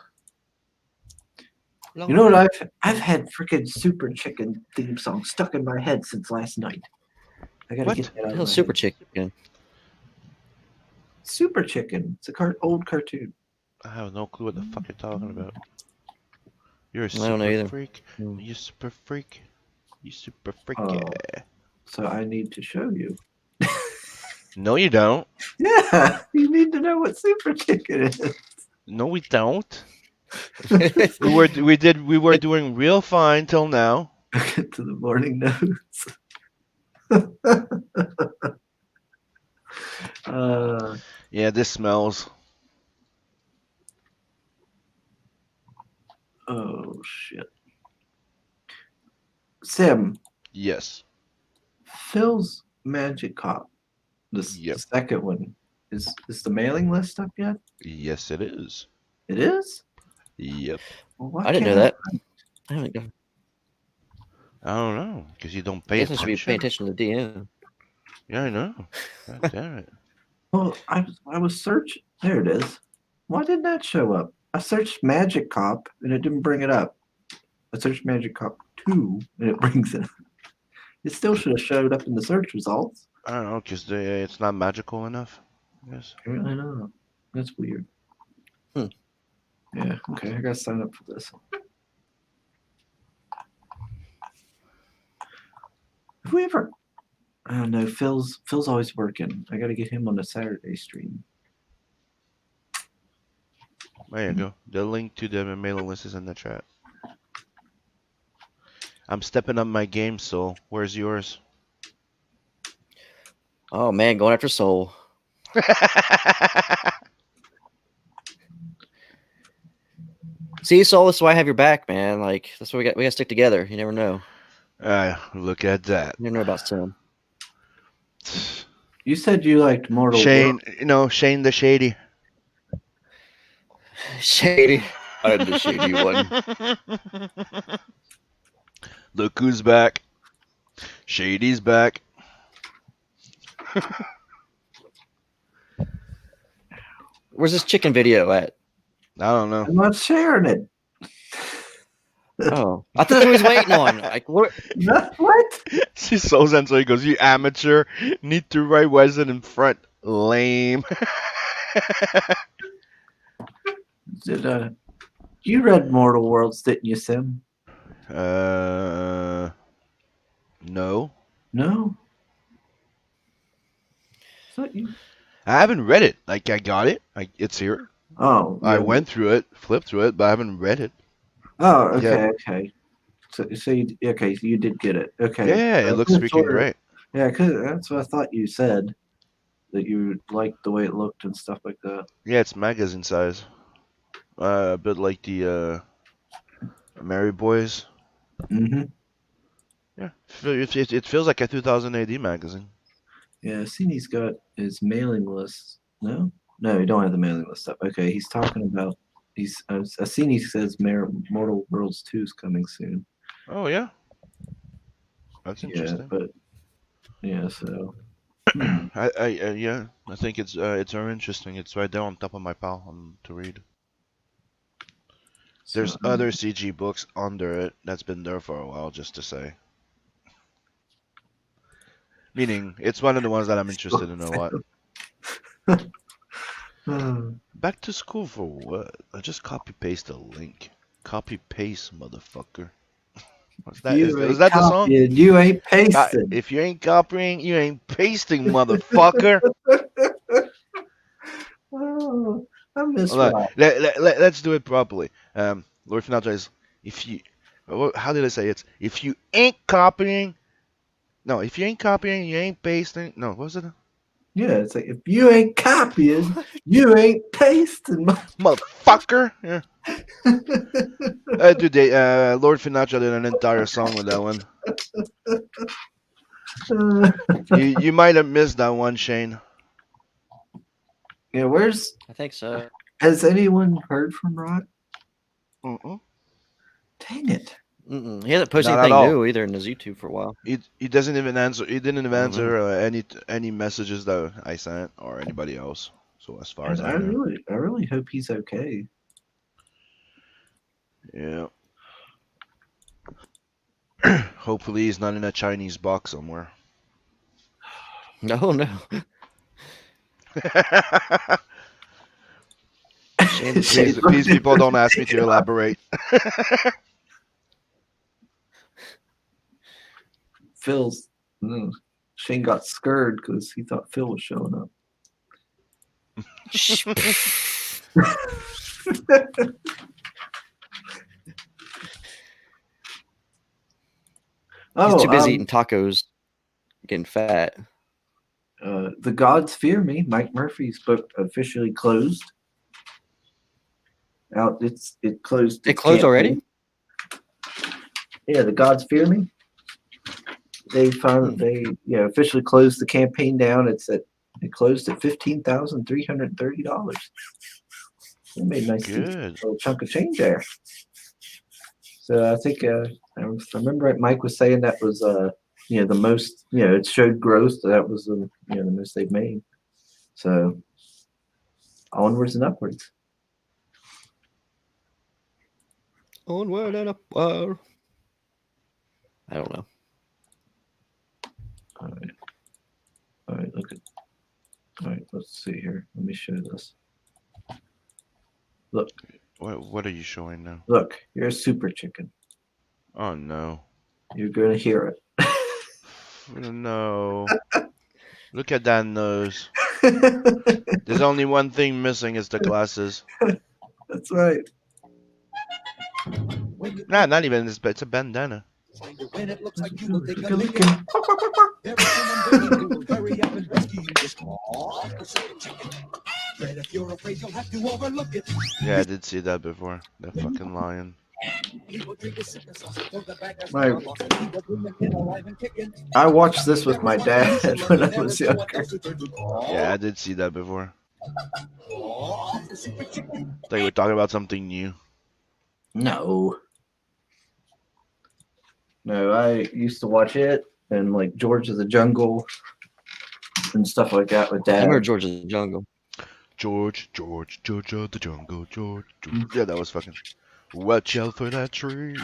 Speaker 3: You know what? I've had freaking Super Chicken theme song stuck in my head since last night. I gotta get that out of my
Speaker 4: Super
Speaker 3: head.
Speaker 4: Chicken.
Speaker 3: Super Chicken. It's a old cartoon.
Speaker 6: I have no clue what the fuck you're talking about. You're a
Speaker 4: I don't know
Speaker 6: super
Speaker 4: either.
Speaker 6: freak. You super freak. You super freak.
Speaker 3: Oh. So I need to show you.
Speaker 6: No, you don't.
Speaker 3: Yeah, you need to know what Super Chicken is.
Speaker 6: No, we don't. We were doing real fine till now.
Speaker 3: Get to the morning notes.
Speaker 6: Yeah, this smells.
Speaker 3: Oh shit. Sim,
Speaker 6: Yes.
Speaker 3: Phil's Magic Cop. The second one. Is the mailing list up yet?
Speaker 6: Yes, it is.
Speaker 3: It is?
Speaker 6: Yep.
Speaker 3: Well,
Speaker 4: I didn't know that. I haven't got.
Speaker 6: I don't know, because you don't
Speaker 4: I
Speaker 6: pay
Speaker 4: guess I should be paying
Speaker 6: attention.
Speaker 4: attention to the DM.
Speaker 6: Yeah, I know. God damn it.
Speaker 3: Well, I was searching. There it is. Why didn't that show up? I searched Magic Cop and it didn't bring it up. I searched Magic Cop 2 and it brings it up. It still should have showed up in the search results.
Speaker 6: I don't know, because it's not magical enough. Yes.
Speaker 3: Apparently not. That's weird. Yeah, okay, I gotta sign up for this. Have we ever? I don't know. Phil's always working. I gotta get him on a Saturday stream.
Speaker 6: There you go. The link to the mailing list is in the chat. I'm stepping up my game, so where's yours?
Speaker 4: Oh man, going after Soul. See, Soul, that's why I have your back, man. Like that's why we got to stick together. You never know.
Speaker 6: Look at that.
Speaker 4: You never know about Sim.
Speaker 3: You said you liked Mortal
Speaker 6: Shane,
Speaker 3: World.
Speaker 6: Shane the Shady.
Speaker 4: Shady. I'm the shady one.
Speaker 6: Look who's back. Shady's back.
Speaker 4: Where's this chicken video at?
Speaker 6: I don't know.
Speaker 3: I'm not sharing it.
Speaker 4: Oh, I thought you was waiting on. Like, what?
Speaker 3: What?
Speaker 6: She's so sensitive. He goes, "You amateur, need to write Weston in front. Lame."
Speaker 3: You read Mortal Worlds, didn't you, Sim?
Speaker 6: No.
Speaker 3: No. Thought you.
Speaker 6: I haven't read it. Like, I got it. It's here.
Speaker 3: Oh.
Speaker 6: I
Speaker 3: yeah.
Speaker 6: went through it, flipped through it, but I haven't read it.
Speaker 3: Oh, okay,
Speaker 6: Yeah.
Speaker 3: okay. So you did get it. Okay.
Speaker 6: Yeah, it looks freaking great.
Speaker 3: Yeah, cause that's what I thought you said, that you liked the way it looked and stuff like that.
Speaker 6: Yeah, it's magazine size. A bit like the Mary Boys.
Speaker 3: Mm-hmm.
Speaker 6: Yeah, it feels like a 2000 AD magazine.
Speaker 3: Yeah, I've seen he's got his mailing list. No, you don't have the mailing list up. Okay, he's talking about. I've seen he says Mortal Worlds 2 is coming soon.
Speaker 6: Oh yeah, that's interesting.
Speaker 3: Yeah, but yeah, so.
Speaker 6: I think it's very interesting. It's right there on top of my pile to read. There's other CG books under it that's been there for a while, just to say. Meaning, it's one of the ones that I'm interested in a lot. Back to school for what? I just copy paste a link. Copy paste, motherfucker. What's that? Is that the song?
Speaker 3: You ain't pasting.
Speaker 6: If you ain't copying, you ain't pasting, motherfucker.
Speaker 3: Oh, I miss
Speaker 6: Hold on.
Speaker 3: Rob.
Speaker 6: Let's do it properly. Lord Finalta is, how did I say it? If you ain't copying, if you ain't copying, you ain't pasting. No, what was it?
Speaker 3: Yeah, it's like, if you ain't copying, you ain't pasting.
Speaker 6: Motherfucker. Yeah. Dude, Lord Finalta did an entire song with that one. You might have missed that one, Shane.
Speaker 3: Yeah,
Speaker 4: I think so.
Speaker 3: Has anyone heard from Rod?
Speaker 6: Mm-mm.
Speaker 3: Dang it.
Speaker 4: Mm-mm. He hasn't posted
Speaker 6: Not at
Speaker 4: anything
Speaker 6: all.
Speaker 4: new either in his YouTube for a while.
Speaker 6: He doesn't even answer. He didn't even
Speaker 4: Mm-hmm.
Speaker 6: answer any messages that I sent or anybody else. So as far as I know.
Speaker 3: I really hope he's okay.
Speaker 6: Yeah. Hopefully he's not in a Chinese box somewhere.
Speaker 4: No.
Speaker 6: Please, people, don't ask me to elaborate.
Speaker 3: Shane got scared because he thought Phil was showing up.
Speaker 4: He's too busy eating tacos, getting fat.
Speaker 3: The Gods Fear Me. Mike Murphy's book officially closed. It closed.
Speaker 4: It closed already?
Speaker 3: Yeah, The Gods Fear Me. They officially closed the campaign down. It closed at $15,330. They made a nice little chunk of change there. So I think I remember Mike was saying that was the most, it showed growth. That was the most they've made. So onwards and upwards.
Speaker 4: Onward and upward. I don't know.
Speaker 3: All right, all right, let's see here. Let me show this. Look.
Speaker 6: What are you showing now?
Speaker 3: Look, you're a super chicken.
Speaker 6: Oh no.
Speaker 3: You're gonna hear it.
Speaker 6: No. Look at that nose. There's only one thing missing, is the glasses.
Speaker 3: That's right.
Speaker 6: Nah, not even. It's a bandana.
Speaker 2: When it looks like you will take a
Speaker 3: Look.
Speaker 2: licking. There is someone waiting who will hurry up and rescue you. Just chicken. But if you're afraid, you'll have to overlook it.
Speaker 6: Yeah, I did see that before. That fucking lion.
Speaker 3: I watched this with my dad when I was younger.
Speaker 6: Yeah, I did see that before. Thought you were talking about something new.
Speaker 3: No. No, I used to watch it and like George of the Jungle and stuff like that with
Speaker 4: I
Speaker 3: dad.
Speaker 4: remember George of the Jungle.
Speaker 6: George of the Jungle, George. Yeah, that was fucking. Watch out for that tree.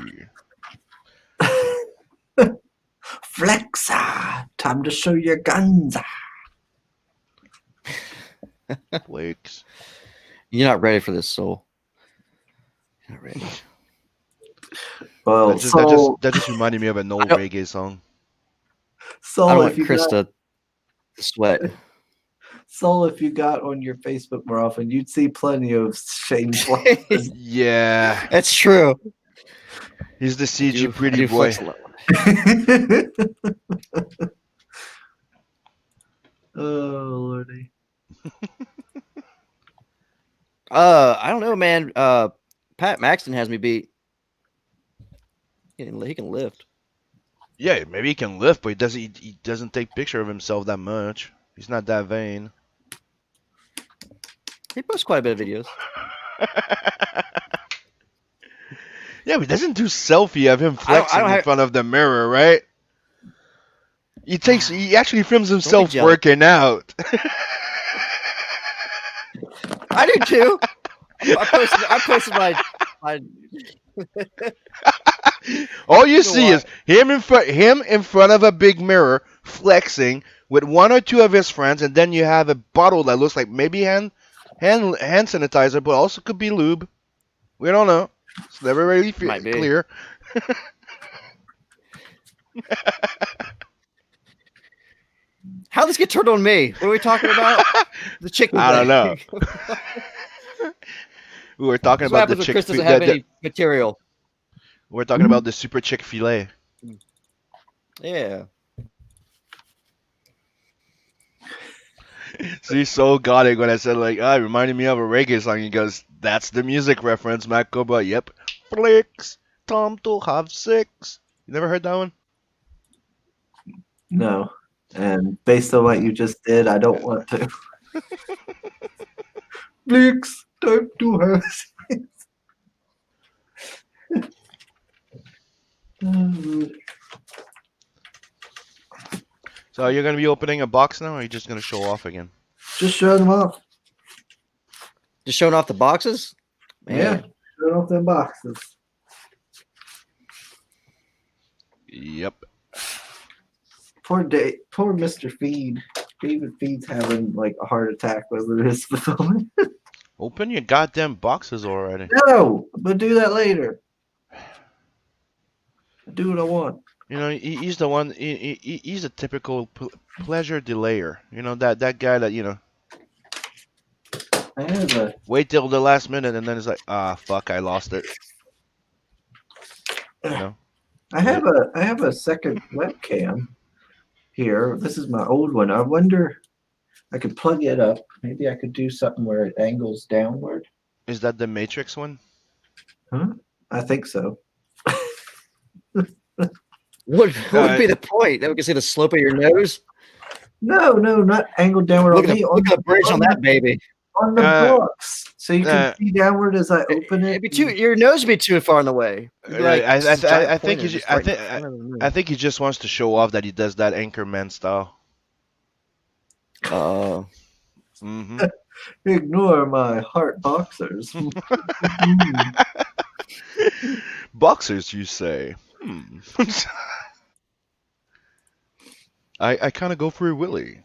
Speaker 3: Flexa, time to show your guns.
Speaker 6: Flakes.
Speaker 4: You're not ready for this, Soul. You're not ready.
Speaker 3: Well,
Speaker 6: That just reminded me of an old reggae song.
Speaker 4: I
Speaker 3: Soul,
Speaker 4: don't
Speaker 3: if
Speaker 4: want
Speaker 3: you
Speaker 4: Chris
Speaker 3: got,
Speaker 4: to sweat.
Speaker 3: Soul, if you got on your Facebook more often, you'd see plenty of Shane flexes.
Speaker 6: Yeah,
Speaker 4: That's true.
Speaker 6: he's the
Speaker 4: I
Speaker 6: CG
Speaker 4: do
Speaker 6: pretty boy.
Speaker 4: flex a lot.
Speaker 3: Oh lordy.
Speaker 4: I don't know, man. Pat Maxton has me beat. He can lift.
Speaker 6: Yeah, maybe he can lift, but he doesn't take picture of himself that much. He's not that vain.
Speaker 4: He posts quite a bit of videos.
Speaker 6: Yeah, but he doesn't do selfie of him flexing in front of the mirror, right? He actually films himself
Speaker 4: jealous.
Speaker 6: working out.
Speaker 4: I do too. I posted my
Speaker 6: All you see is him in front of a big mirror flexing with one or two of his friends, and then you have a bottle that looks like maybe hand sanitizer, but also could be lube. We don't know. It's never really
Speaker 4: Might be.
Speaker 6: clear.
Speaker 4: How'd this get turned on me? What are we talking about? The chicken.
Speaker 6: I don't know.
Speaker 4: thing.
Speaker 6: We were talking
Speaker 4: That's what
Speaker 6: about the
Speaker 4: happens when
Speaker 6: chick.
Speaker 4: Chris doesn't have any material.
Speaker 6: We're talking about the super chick filet.
Speaker 4: Yeah.
Speaker 6: See, so got it when I said like, it reminded me of a reggae song. He goes, "That's the music reference, Matt Cobra." Yep. Flicks, Tom to have sex. You never heard that one?
Speaker 3: No. And based on what you just did, I don't want to. Flicks, time to have sex.
Speaker 6: So you're gonna be opening a box now, or are you just gonna show off again?
Speaker 3: Just show them off.
Speaker 4: Just showing off the boxes? Man.
Speaker 3: Yeah, show off them boxes.
Speaker 6: Yep.
Speaker 3: Poor Mr. Feed. David Feed's having like a heart attack over this film.
Speaker 6: Open your goddamn boxes already.
Speaker 3: No, but do that later. Do what I want.
Speaker 6: You know, he's the one. He's a typical pleasure delayer. You know that guy that
Speaker 3: I have a
Speaker 6: wait till the last minute and then it's like, fuck, I lost it. You know?
Speaker 3: I have a second webcam here. This is my old one. I wonder I could plug it up. Maybe I could do something where it angles downward.
Speaker 6: Is that the Matrix one?
Speaker 3: Huh? I think so.
Speaker 4: What would be the point? That we can see the slope of your nose?
Speaker 3: No, not angled downward.
Speaker 4: Look
Speaker 3: on
Speaker 4: at
Speaker 3: me.
Speaker 4: the bridge on that baby.
Speaker 3: On the books. So you can see downward as I open it.
Speaker 4: Your nose would be too far in the way. Like,
Speaker 6: I think he just wants to show off that he does that Anchorman style. Mm-hmm.
Speaker 3: Ignore my heart boxers.
Speaker 6: Boxers, you say? I kind of go for a Willy.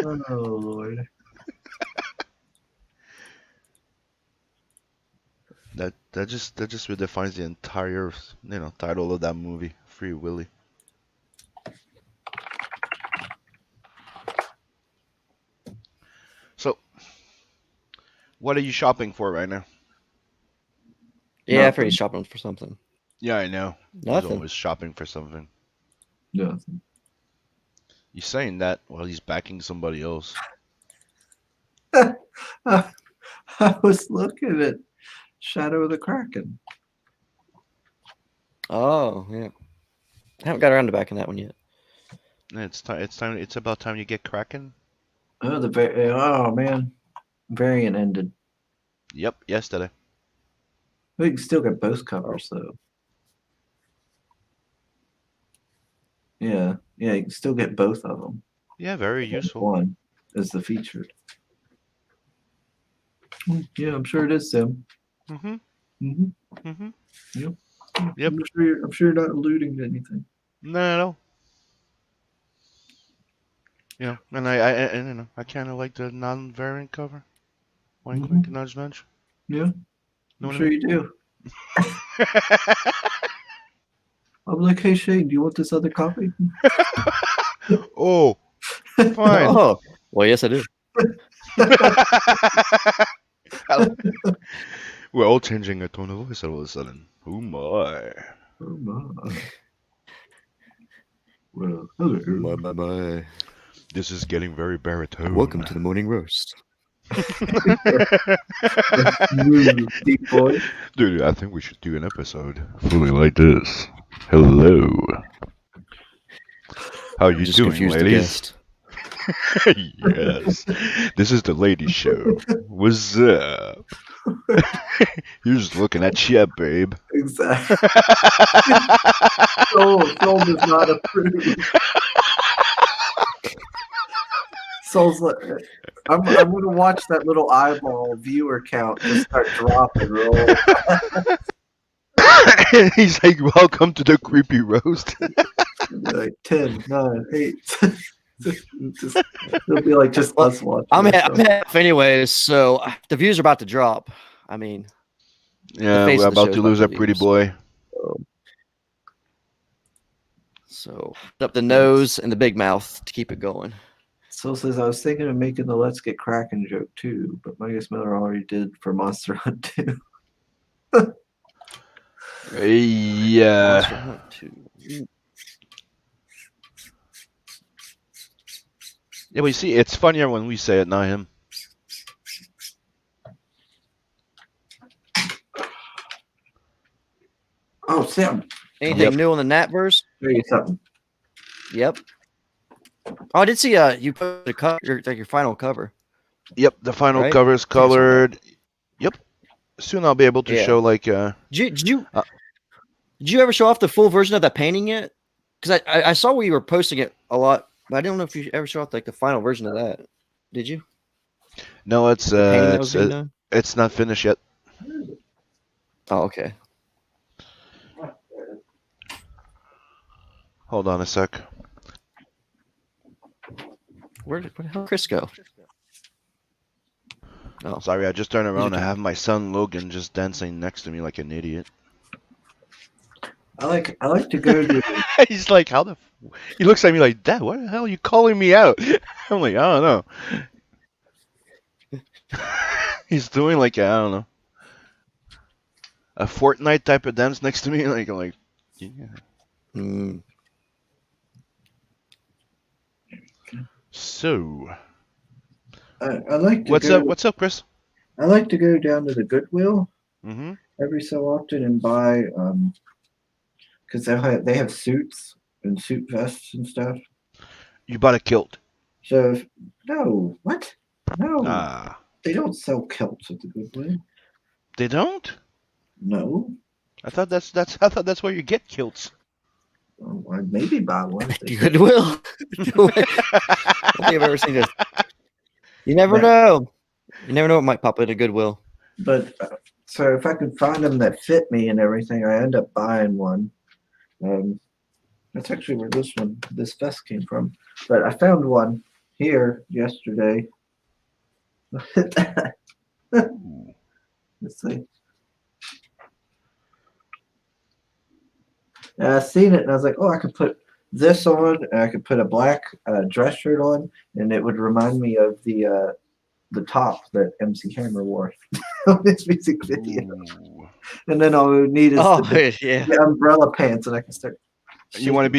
Speaker 3: Oh Lord.
Speaker 6: That just redefines the entire title of that movie, Free Willy. So, what are you shopping for right now?
Speaker 4: Yeah, I he's shopping for something.
Speaker 6: Yeah, I know.
Speaker 4: Nothing.
Speaker 6: He's always shopping for something.
Speaker 3: Nothing.
Speaker 6: He's saying that while he's backing somebody else.
Speaker 3: I was looking at Shadow of the Kraken.
Speaker 4: Oh, yeah. I haven't got around to backing that one yet.
Speaker 6: It's time. It's time. It's about time you get cracking.
Speaker 3: Oh, oh man, variant ended.
Speaker 6: Yep, yesterday.
Speaker 3: We can still get both covers though. Yeah, you can still get both of them.
Speaker 6: Yeah, very useful.
Speaker 3: One is the featured. Yeah, I'm sure it is, Sam.
Speaker 6: Mm-hmm.
Speaker 3: Mm-hmm.
Speaker 6: Mm-hmm.
Speaker 3: Yep.
Speaker 6: Yep.
Speaker 3: I'm sure you're not alluding to anything.
Speaker 6: No. And I kind of like the non-variant cover. Wink, wink, nudge, nudge.
Speaker 3: Yeah,
Speaker 6: Know
Speaker 3: I'm
Speaker 6: what I
Speaker 3: sure
Speaker 6: mean?
Speaker 3: you do. I'm like, hey Shane, do you want this other copy?
Speaker 6: Oh, fine.
Speaker 4: Oh, well, yes, I do.
Speaker 6: We're all changing a tone of voice all of a sudden. Oh my.
Speaker 3: Oh my. Well, hello.
Speaker 4: My.
Speaker 6: This is getting very baritone.
Speaker 4: Welcome to the morning roast.
Speaker 3: Deep boy.
Speaker 6: Dude, I think we should do an episode fully like this. Hello. How you
Speaker 4: Just
Speaker 6: doing,
Speaker 4: confused the
Speaker 6: ladies?
Speaker 4: guest.
Speaker 6: Yes. This is the ladies' show. What's up? You're just looking at you, babe.
Speaker 3: Exactly. Soul does not approve. Soul's like, I'm gonna watch that little eyeball viewer count just start dropping. Roll.
Speaker 6: He's like, welcome to the creepy roast.
Speaker 3: Like 10, 9, 8. It'll be like just us watching.
Speaker 4: I'm half anyways, so the views are about to drop. I mean,
Speaker 6: Yeah,
Speaker 4: face
Speaker 6: we're
Speaker 4: of the
Speaker 6: about
Speaker 4: show
Speaker 6: to
Speaker 4: is
Speaker 6: lose
Speaker 4: about
Speaker 6: that
Speaker 4: to
Speaker 6: pretty
Speaker 4: lose.
Speaker 6: boy.
Speaker 4: So up the nose and the big mouth to keep it going.
Speaker 3: Soul says, I was thinking of making the Let's Get Crackin' joke too, but Marcus Miller already did for Monster Hunt 2.
Speaker 4: Monster
Speaker 6: Yeah.
Speaker 4: Hunt 2.
Speaker 6: Yeah, but you see, it's funnier when we say it, not him.
Speaker 3: Oh, Sam.
Speaker 4: Anything new on the Natverse?
Speaker 3: Show you something.
Speaker 4: Yep. Oh, I did see you put a cover, like your final cover.
Speaker 6: Yep, the final
Speaker 4: Right?
Speaker 6: cover is
Speaker 4: I think I saw that.
Speaker 6: colored. Yep. Soon I'll be able to
Speaker 4: Yeah.
Speaker 6: show like
Speaker 4: Did you ever show off the full version of that painting yet? Because I saw where you were posting it a lot, but I don't know if you ever showed off like the final version of that. Did you?
Speaker 6: No, it's
Speaker 4: The painting that was being done?
Speaker 6: it's not finished yet.
Speaker 4: Oh, okay.
Speaker 6: Hold on a sec.
Speaker 4: Where the hell did Chris go? Oh,
Speaker 6: Sorry, I just turned around and
Speaker 4: okay.
Speaker 6: have my son Logan just dancing next to me like an idiot.
Speaker 3: I like to go to
Speaker 6: He's like, how the? He looks at me like, Dad, what the hell are you calling me out? I'm like, I don't know. He's doing like I don't know, a Fortnite type of dance next to me, like yeah.
Speaker 4: Mm.
Speaker 6: So,
Speaker 3: I like to
Speaker 6: what's
Speaker 3: go,
Speaker 6: up? What's up, Chris?
Speaker 3: I like to go down to the Goodwill
Speaker 6: Mm-hmm.
Speaker 3: every so often and buy because they have suits and suit vests and stuff.
Speaker 6: You bought a kilt.
Speaker 3: So no, what? No,
Speaker 6: Ah,
Speaker 3: they don't sell kilts at the Goodwill.
Speaker 6: they don't.
Speaker 3: No,
Speaker 6: I thought that's where you get kilts.
Speaker 3: oh, I'd maybe buy one. if they-
Speaker 4: Goodwill. I don't think I've ever seen this. You never
Speaker 3: Right.
Speaker 4: know. You never know what might pop into Goodwill.
Speaker 3: But so if I can find them that fit me and everything, I end up buying one. That's actually where this vest came from. But I found one here yesterday. Let's see. And I seen it and I was like, oh, I could put this on, and I could put a black dress shirt on, and it would remind me of the top that MC Hammer wore on his music video.
Speaker 6: Ooh.
Speaker 3: And then all we need is
Speaker 4: yeah.
Speaker 3: the umbrella pants, and I can start.
Speaker 6: You want to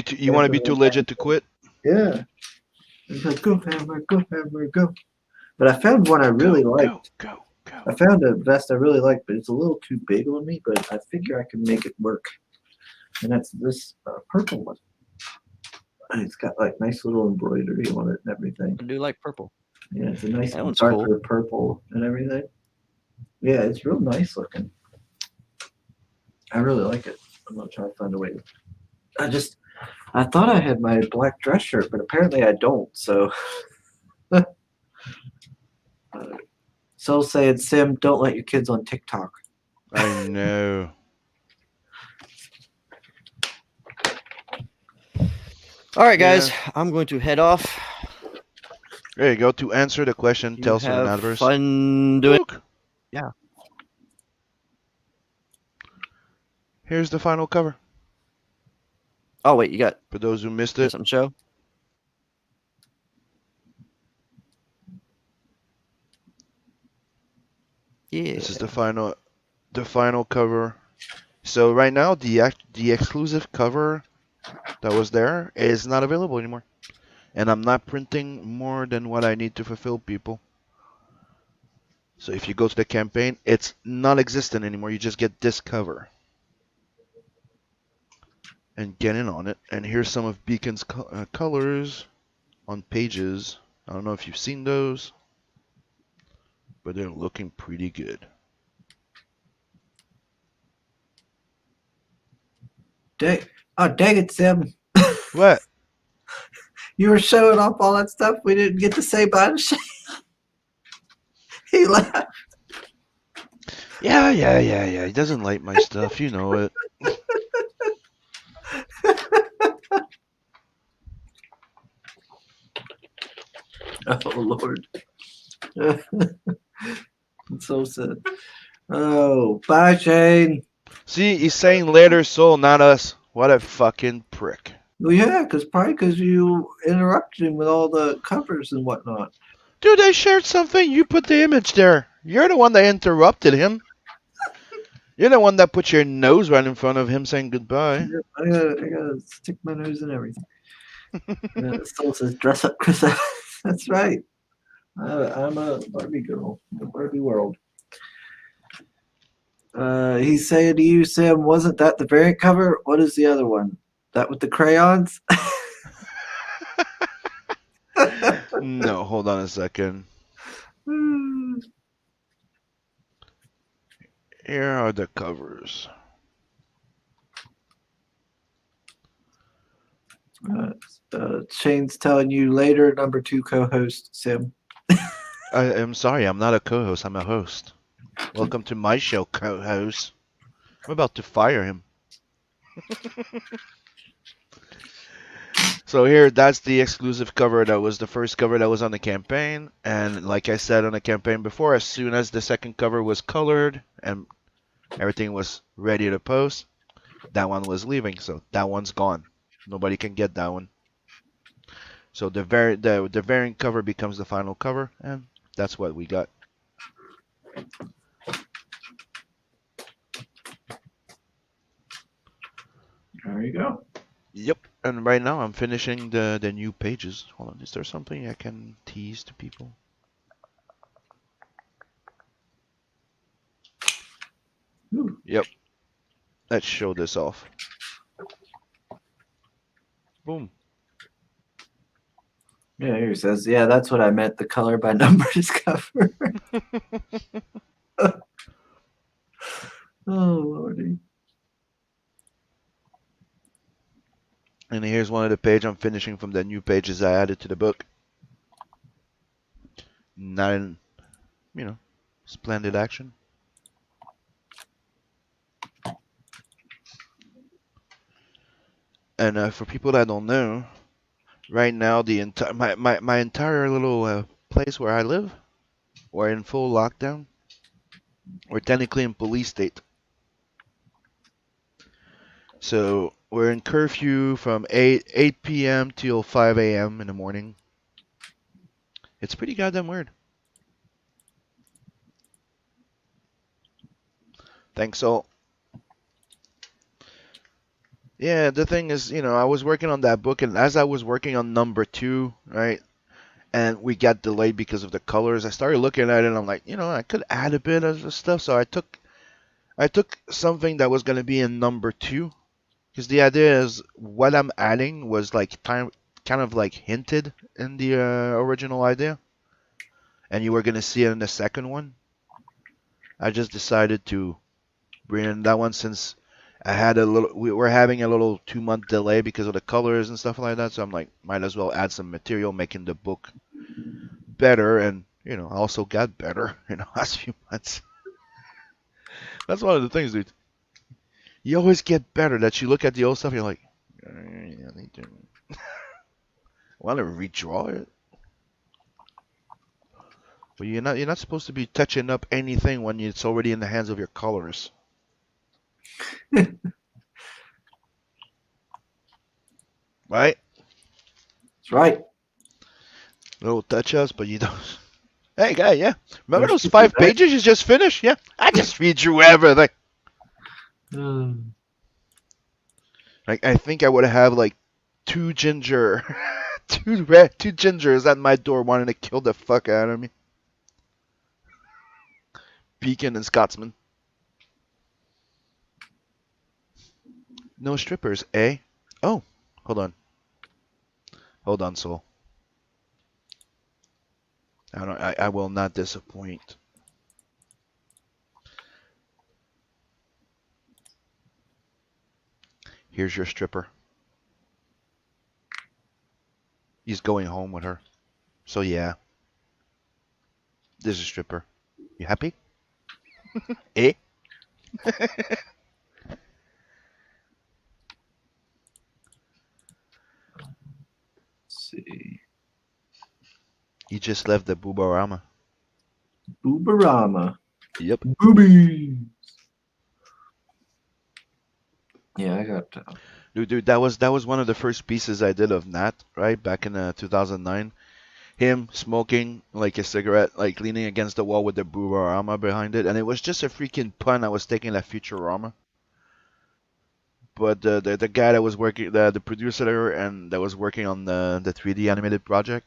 Speaker 6: be too legit to quit?
Speaker 3: Yeah. It's like, go hammer, go hammer, go. But I found one I really liked.
Speaker 6: Go.
Speaker 3: I found a vest I really liked, but it's a little too big on me. But I figure I can make it work. And that's this purple one. And it's got like nice little embroidery on it and everything.
Speaker 4: I do like purple.
Speaker 3: Yeah, it's a nice
Speaker 4: That one's
Speaker 3: darker
Speaker 4: cool.
Speaker 3: purple and everything. Yeah, it's real nice looking. I really like it. I'm gonna try to find a way. I thought I had my black dress shirt, but apparently I don't. So, Soul saying, Sim, don't let your kids on TikTok.
Speaker 6: I know.
Speaker 4: All right, guys, I'm going to head off.
Speaker 6: There you go. To answer the question,
Speaker 4: You
Speaker 6: tell us an
Speaker 4: have
Speaker 6: adverse.
Speaker 4: fun doing.
Speaker 6: Look.
Speaker 4: Yeah.
Speaker 6: Here's the final cover.
Speaker 4: Oh wait, you got
Speaker 6: For those who missed
Speaker 4: something
Speaker 6: it,
Speaker 4: to show? Yeah.
Speaker 6: this is the final cover. So right now, the exclusive cover that was there is not available anymore, and I'm not printing more than what I need to fulfill people. So if you go to the campaign, it's non-existent anymore. You just get this cover and get in on it. And here's some of Beacon's colors on pages. I don't know if you've seen those, but they're looking pretty good.
Speaker 3: Dang it, Sim.
Speaker 6: What?
Speaker 3: You were showing off all that stuff we didn't get to say by the show. He laughed.
Speaker 6: Yeah. He doesn't like my stuff, you know it.
Speaker 3: Oh, Lord. So sad. Oh, bye, Shane.
Speaker 6: See, he's saying later, Soul, not us. What a fucking prick.
Speaker 3: Well, yeah, probably because you interrupted him with all the covers and whatnot.
Speaker 6: Dude, I shared something. You put the image there. You're the one that interrupted him. You're the one that put your nose right in front of him saying goodbye.
Speaker 3: I gotta stick my nose in everything. Soul says, dress up, Chris. That's right. I'm a Barbie girl, the Barbie world. He's saying to you, Sam, wasn't that the variant cover? What is the other one? That with the crayons?
Speaker 6: No, hold on a second. Here are the covers.
Speaker 3: Shane's telling you later, number 2 co-host, Sim.
Speaker 6: I am sorry, I'm not a co-host, I'm a host. Welcome to my show, co-host. I'm about to fire him. So here, that's the exclusive cover. That was the first cover that was on the campaign. And like I said on the campaign before, as soon as the second cover was colored and everything was ready to post, that one was leaving. So that one's gone. Nobody can get that one. So the variant cover becomes the final cover, and that's what we got.
Speaker 3: There you go.
Speaker 6: Yep. And right now I'm finishing the new pages. Hold on, is there something I can tease to people?
Speaker 3: Ooh.
Speaker 6: Yep. Let's show this off. Boom.
Speaker 3: Yeah, here he says, yeah, that's what I meant. The color by numbers cover. Oh, Lordy.
Speaker 6: And here's one of the pages I'm finishing from the new pages I added to the book. Not in, splendid action. And for people that don't know, right now the entire my entire little place where I live, we're in full lockdown. We're technically in police state. So we're in curfew from 8 p.m. till 5 a.m. in the morning. It's pretty goddamn weird. Thanks, Sol. Yeah, the thing is, I was working on that book, and as I was working on number 2, right, and we got delayed because of the colors. I started looking at it and I'm like, I could add a bit of stuff. So I took something that was gonna be in number 2, because the idea is what I'm adding was like kind of like hinted in the original idea, and you were gonna see it in the second one. I just decided to bring in that one since we were having a little 2-month delay because of the colors and stuff like that. So I'm like, might as well add some material, making the book better, and also got better in the last few months. That's one of the things, dude. You always get better. That you look at the old stuff, you're like, I need to want to redraw it. But you're not supposed to be touching up anything when it's already in the hands of your colorist. Right?
Speaker 3: That's right.
Speaker 6: Little touch-ups, but you don't. Hey, guy, yeah. Remember
Speaker 3: There's
Speaker 6: those 5
Speaker 3: people there.
Speaker 6: pages you just finished? Yeah. I just read through everything. Like, I think I would have like 2 ginger, 2 gingers at my door wanting to kill the fuck out of me. Beacon and Scotsman. No strippers, eh? Oh, hold on, Soul. I will not disappoint. Here's your stripper. He's going home with her. So yeah. This is stripper. You happy? Eh?
Speaker 3: Let's see.
Speaker 6: He just left the Boobarama.
Speaker 3: Boobarama.
Speaker 6: Yep.
Speaker 3: Boobies. Yeah, I got.
Speaker 6: Dude, that was one of the first pieces I did of Nat, right? Back in 2009. Him smoking like a cigarette, like leaning against the wall with the Boobarama behind it, and it was just a freaking pun I was taking at Futurama. But the guy that was working, the producer there, and that was working on the 3D animated project,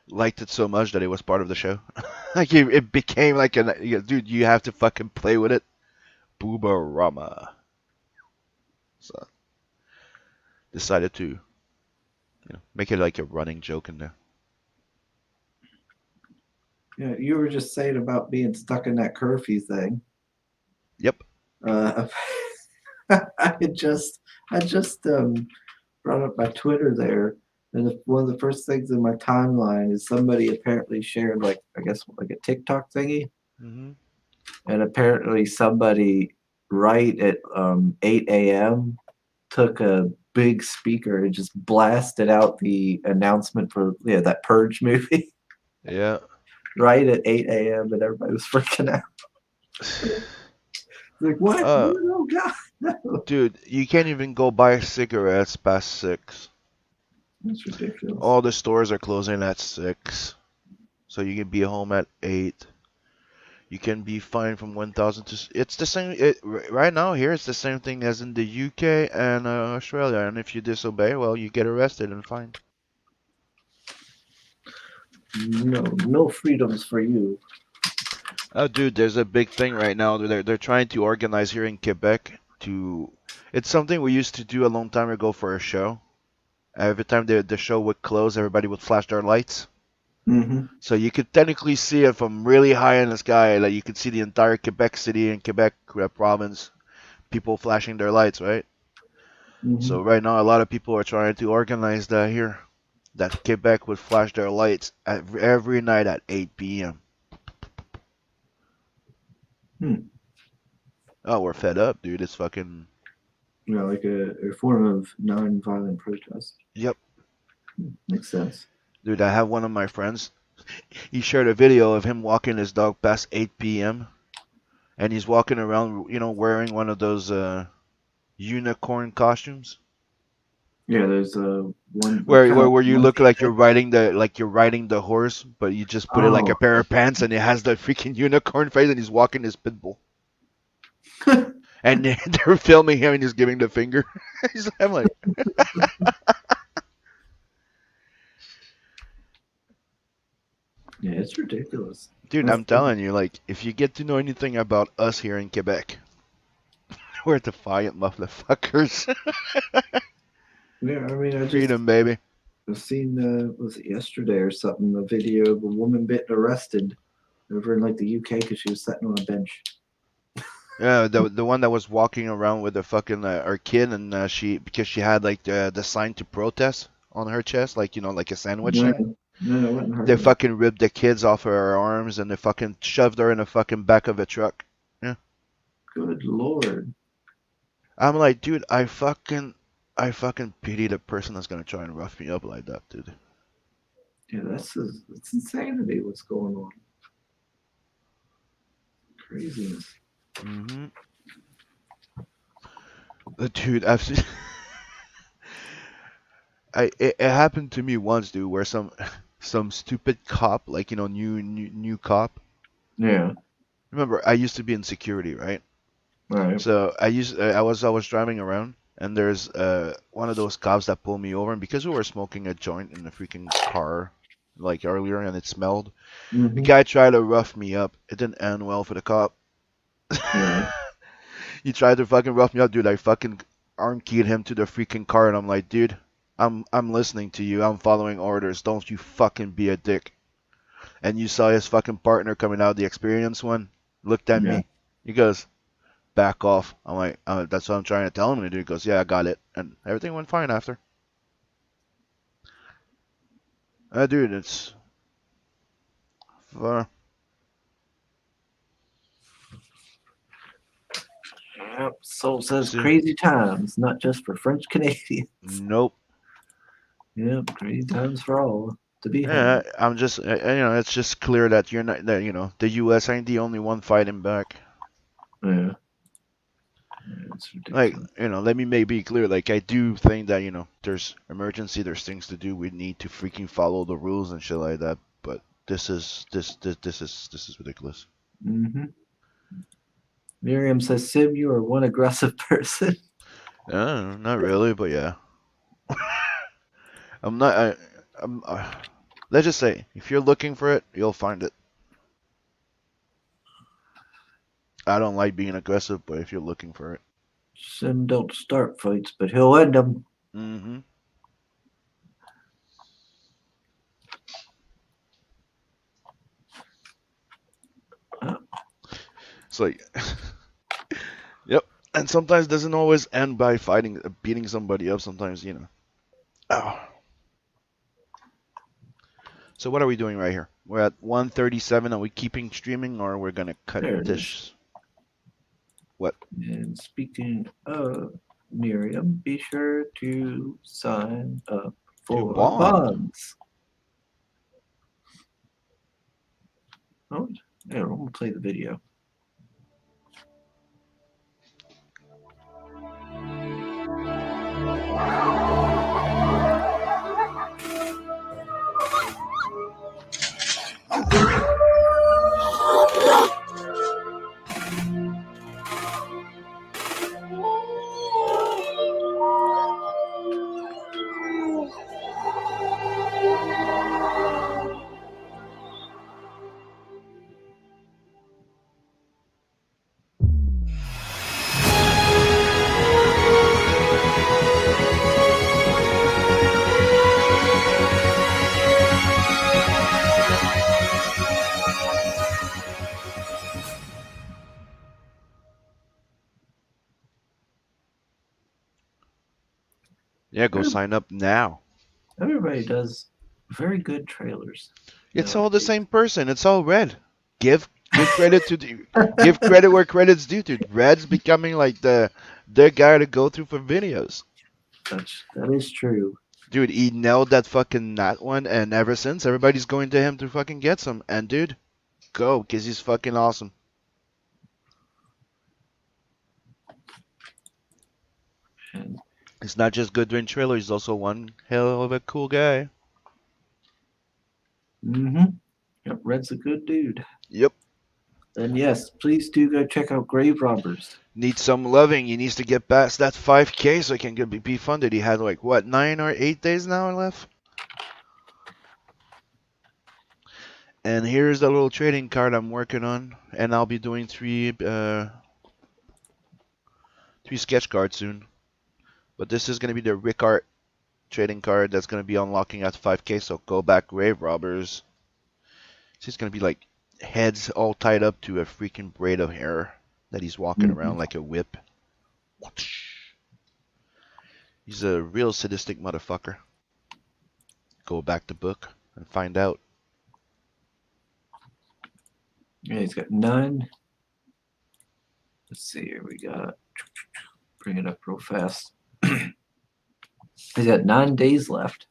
Speaker 6: liked it so much that it was part of the show. Like it became like dude, you have to fucking play with it. Boobarama. So decided to make it like a running joke in there.
Speaker 3: Yeah, you were just saying about being stuck in that curfew thing.
Speaker 6: Yep.
Speaker 3: I just brought up my Twitter there, and one of the first things in my timeline is somebody apparently shared like a TikTok thingy,
Speaker 6: Mm-hmm.
Speaker 3: and apparently somebody right at 8 a.m. took a big speaker and just blasted out the announcement for that Purge movie.
Speaker 6: Yeah.
Speaker 3: Right at 8 a.m. and everybody was freaking out. Like, what? Oh, God. No.
Speaker 6: Dude, you can't even go buy cigarettes past 6.
Speaker 3: That's ridiculous.
Speaker 6: All the stores are closing at 6. So you can be home at 8. You can be fined from 1,000 to... It's the same... right now here, it's the same thing as in the UK and Australia. And if you disobey, well, you get arrested and fined.
Speaker 3: No freedoms for you.
Speaker 6: Oh, dude, there's a big thing right now. They're trying to organize here in Quebec to... It's something we used to do a long time ago for a show. Every time the show would close, everybody would flash their lights.
Speaker 3: Mm-hmm.
Speaker 6: So you could technically see it from really high in the sky. Like you could see the entire Quebec city and Quebec province, people flashing their lights, right?
Speaker 3: Mm-hmm.
Speaker 6: So right now, a lot of people are trying to organize that here. That Quebec would flash their lights every night at 8 p.m. Oh, we're fed up, dude. It's fucking...
Speaker 3: like a form of non-violent protest.
Speaker 6: Yep.
Speaker 3: Makes sense.
Speaker 6: Dude, I have one of my friends. He shared a video of him walking his dog past 8 p.m. And he's walking around, wearing one of those unicorn costumes.
Speaker 3: Yeah, there's one
Speaker 6: where you look like you're riding the horse, but you just put it like a pair of pants, and it has the freaking unicorn face, and he's walking his pit bull. And they're filming him, and he's giving the finger. I'm like,
Speaker 3: Yeah, it's ridiculous.
Speaker 6: Dude, I'm telling you, like, if you get to know anything about us here in Quebec, we're defiant motherfuckers.
Speaker 3: Yeah, I mean, I just
Speaker 6: Freedom, baby.
Speaker 3: I've seen, was it yesterday or something, a video of a woman getting arrested over in like the UK because she was sitting on a bench.
Speaker 6: Yeah, the one that was walking around with a fucking her kid, and she because she had like the sign to protest on her chest, like like a sandwich
Speaker 3: No,
Speaker 6: thing.
Speaker 3: no, it wasn't
Speaker 6: They
Speaker 3: her.
Speaker 6: fucking ripped the kids off her arms, and they fucking shoved her in the fucking back of a truck. Yeah,
Speaker 3: Good lord.
Speaker 6: I'm like, dude, I fucking pity the person that's gonna try and rough me up like that, dude.
Speaker 3: Yeah, that's insanity. What's going on? Craziness.
Speaker 6: Mm-hmm. Dude, I've seen. It happened to me once, dude, where some stupid cop, like new cop.
Speaker 3: Yeah.
Speaker 6: Remember, I used to be in security, right?
Speaker 3: Right.
Speaker 6: So I was driving around, and there's one of those cops that pulled me over, and because we were smoking a joint in the freaking car like earlier, and it smelled, the
Speaker 3: Mm-hmm.
Speaker 6: guy tried to rough me up. It didn't end well for the cop.
Speaker 3: Yeah.
Speaker 6: He tried to fucking rough me up, dude. I fucking arm keyed him to the freaking car, and I'm like, dude, I'm listening to you. I'm following orders. Don't you fucking be a dick. And you saw his fucking partner coming out, the experienced one, looked at
Speaker 3: Yeah.
Speaker 6: me. He goes, back off. I'm like, that's what I'm trying to tell him to do. He goes, yeah, I got it. And everything went fine after. Dude, it's. Uh,
Speaker 3: Yep. Soul says
Speaker 6: see,
Speaker 3: crazy times, not just for French Canadians.
Speaker 6: nope.
Speaker 3: Yep, crazy times for all to be
Speaker 6: Yeah,
Speaker 3: had.
Speaker 6: I'm just, it's just clear that you're not, that, the U.S. ain't the only one fighting back.
Speaker 3: Yeah. It's
Speaker 6: Like,
Speaker 3: ridiculous.
Speaker 6: let me be clear. Like, I do think that, there's emergency, there's things to do. We need to freaking follow the rules and shit like that. But this is ridiculous.
Speaker 3: Mm-hmm. Miriam says, Sim, you are one aggressive person.
Speaker 6: Not really, but yeah. I'm not. I'm. Let's just say, if you're looking for it, you'll find it. I don't like being aggressive, but if you're looking for it.
Speaker 3: Sim don't start fights, but he'll end them.
Speaker 6: Mm-hmm. It's like, yep. And sometimes it doesn't always end by beating somebody up. Sometimes, Oh. So what are we doing right here? We're at 137. Are we keeping streaming, or we're gonna cut
Speaker 3: There it
Speaker 6: this?
Speaker 3: is.
Speaker 6: What?
Speaker 3: And speaking of Miriam, be sure to sign up for
Speaker 6: bond.
Speaker 3: bonds. Oh, yeah, I'm gonna play the video.
Speaker 6: Yeah, go sign up now.
Speaker 3: Everybody does very good trailers.
Speaker 6: It's all the same person. It's all Red. Give credit to give credit where credit's due. To Red's becoming like the guy to go through for videos.
Speaker 3: That is true.
Speaker 6: Dude, he nailed that fucking Nat one, and ever since everybody's going to him to fucking get some. And dude, go, cause he's fucking awesome.
Speaker 3: And
Speaker 6: He's not just good doing trailers. He's also one hell of a cool guy.
Speaker 3: Yep, Red's a good dude.
Speaker 6: Yep.
Speaker 3: And yes, please do go check out Grave Robbers.
Speaker 6: Needs some loving. He needs to get past that 5K so he can be funded. He had like what 9 or 8 days now left. And here's the little trading card I'm working on, and I'll be doing three sketch cards soon. But this is gonna be the Rick Art trading card that's gonna be unlocking at 5K. So go back, Grave Robbers. It's gonna be like heads all tied up to a freaking braid of hair that he's walking around like a whip. He's a real sadistic motherfucker. Go back to book and find out.
Speaker 3: Yeah, he's got 9. Let's see here. We got bring it up real fast. He's got 9 days left.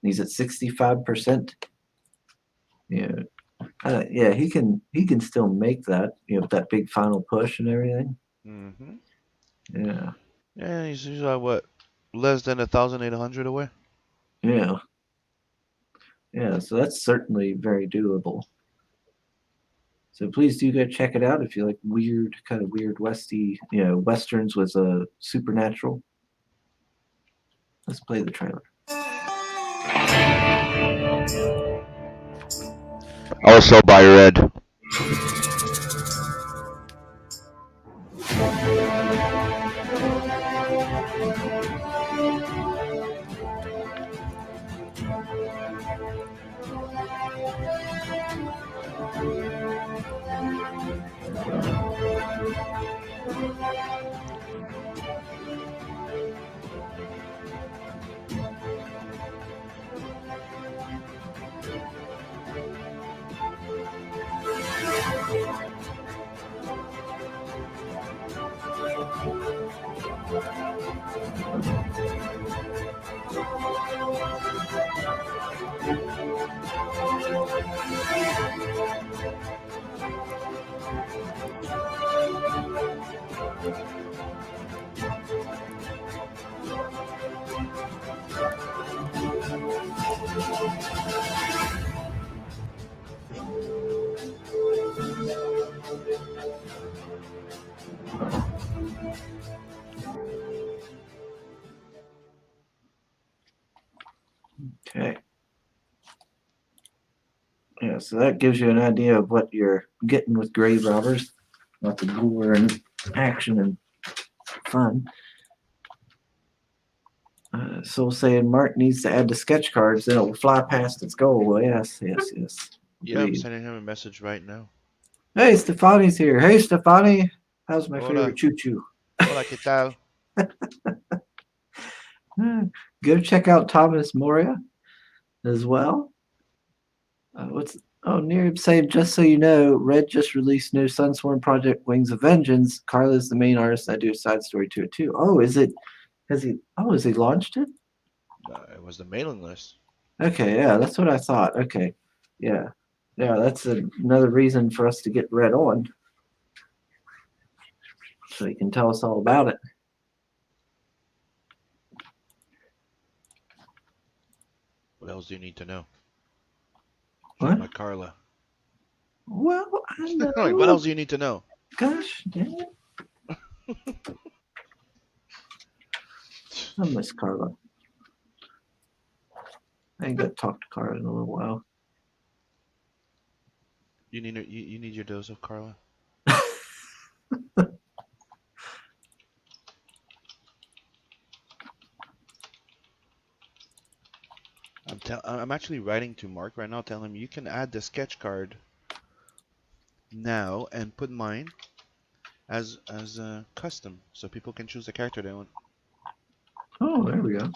Speaker 3: He's at 65%. Yeah. Yeah, he can still make that, with that big final push and everything.
Speaker 6: Mm-hmm.
Speaker 3: Yeah.
Speaker 6: Yeah, he's what, less than 1,800 away.
Speaker 3: Yeah. Yeah, so that's certainly very doable. So please do go check it out if you like kind of weird westy, westerns with a supernatural. Let's play the trailer.
Speaker 6: Also by Red.
Speaker 3: Okay. Yeah, so that gives you an idea of what you're getting with Grave Robbers. Lots of gore and action and fun. Soul saying Mark needs to add the sketch cards, then it will fly past its goal. Well, yes.
Speaker 6: Yeah, I'm
Speaker 3: Agreed.
Speaker 6: sending him a message right now.
Speaker 3: Hey, Stefani's here. Hey, Stefani. How's my
Speaker 6: Hola.
Speaker 3: favorite choo-choo?
Speaker 6: Hola, ¿qué tal?
Speaker 3: Go check out Thomas Moria as well. Nearib saying, just so you know, Red just released new Sunsworn Project Wings of Vengeance. Carla's the main artist. I do a side story to it too. Oh, has he launched it?
Speaker 6: It was the mailing list.
Speaker 3: Okay, yeah, that's what I thought. Okay. Yeah. Yeah, that's another reason for us to get Red on. So he can tell us all about it.
Speaker 6: What else do you need to know?
Speaker 3: What?
Speaker 6: My Carla.
Speaker 3: Well, I know.
Speaker 6: Like, what else do you need to know?
Speaker 3: Gosh, dang it. I miss Carla. I ain't got to talk to Carla in a little while.
Speaker 6: You need your dose of Carla. I'm actually writing to Mark right now, telling him you can add the sketch card now and put mine as a custom, so people can choose the character they want.
Speaker 3: Oh, there we go.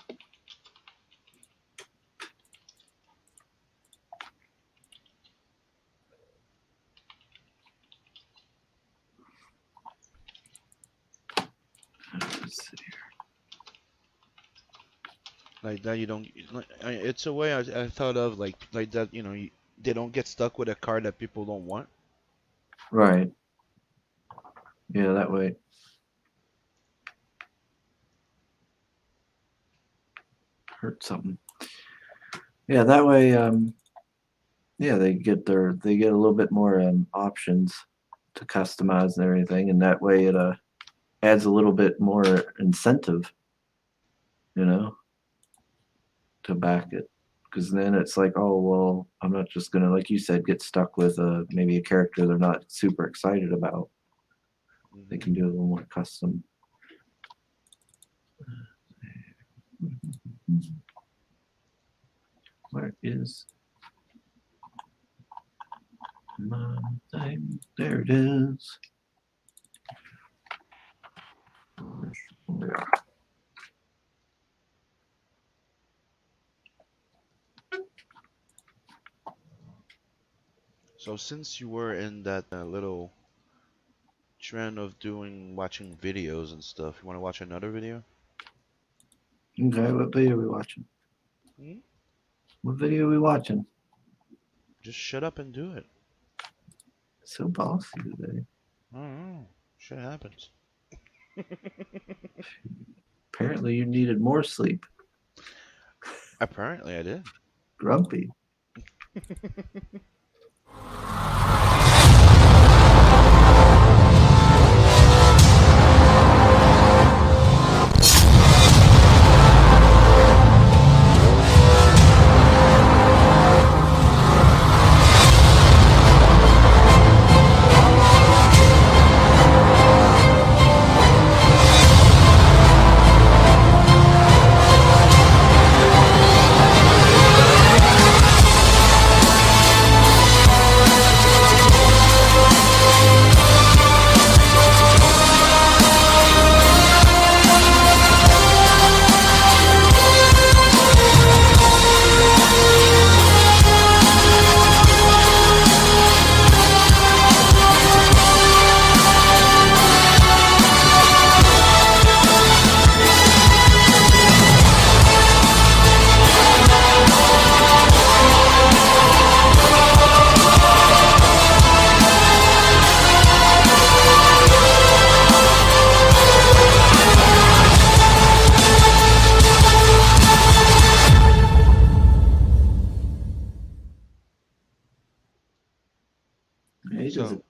Speaker 3: Let's see here.
Speaker 6: Like that, you don't. It's a way I thought of like that. They don't get stuck with a card that people don't want.
Speaker 3: Right. Yeah, that way. Hurt something. Yeah, that way. Yeah, they get a little bit more options to customize and everything, and that way it adds a little bit more incentive, to back it. Because then it's like, oh well, I'm not just gonna, like you said, get stuck with maybe a character they're not super excited about. They can do a little more custom. Where is my thing? There it is. Yeah.
Speaker 6: So since you were in that little trend of watching videos and stuff, you want to watch another video?
Speaker 3: Okay, what video are we watching?
Speaker 6: Hmm?
Speaker 3: What video are we watching?
Speaker 6: Just shut up and do it.
Speaker 3: So bossy today.
Speaker 6: I don't know. Shit happens.
Speaker 3: Apparently, you needed more sleep.
Speaker 6: Apparently, I did.
Speaker 3: Grumpy. Yeah,
Speaker 6: So,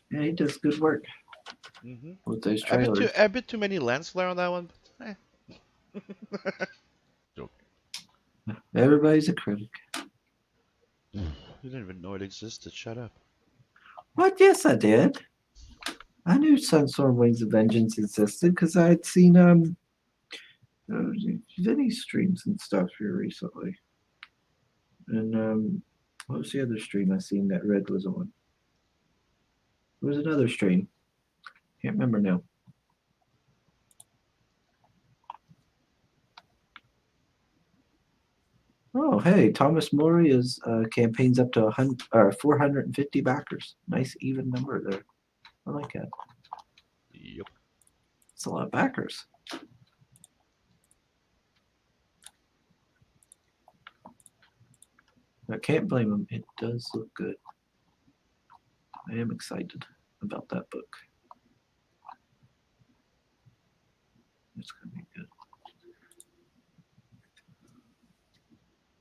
Speaker 3: he does good work with those trailers.
Speaker 6: a bit too many lens flare on that one. But, Joke.
Speaker 3: Everybody's a critic.
Speaker 6: You didn't even know it existed. Shut up.
Speaker 3: What? Yes, I did. I knew Sunstorm Wings of Vengeance existed because I had seen Vinny streams and stuff here recently. And what was the other stream I seen that Red was on? There was another stream. Can't remember now. Oh, hey, Thomas Murray is campaigns up to 100 or 450 backers. Nice even number there. I like that.
Speaker 6: Yep.
Speaker 3: It's a lot of backers. I can't blame him. It does look good. I am excited about that book. It's gonna be good.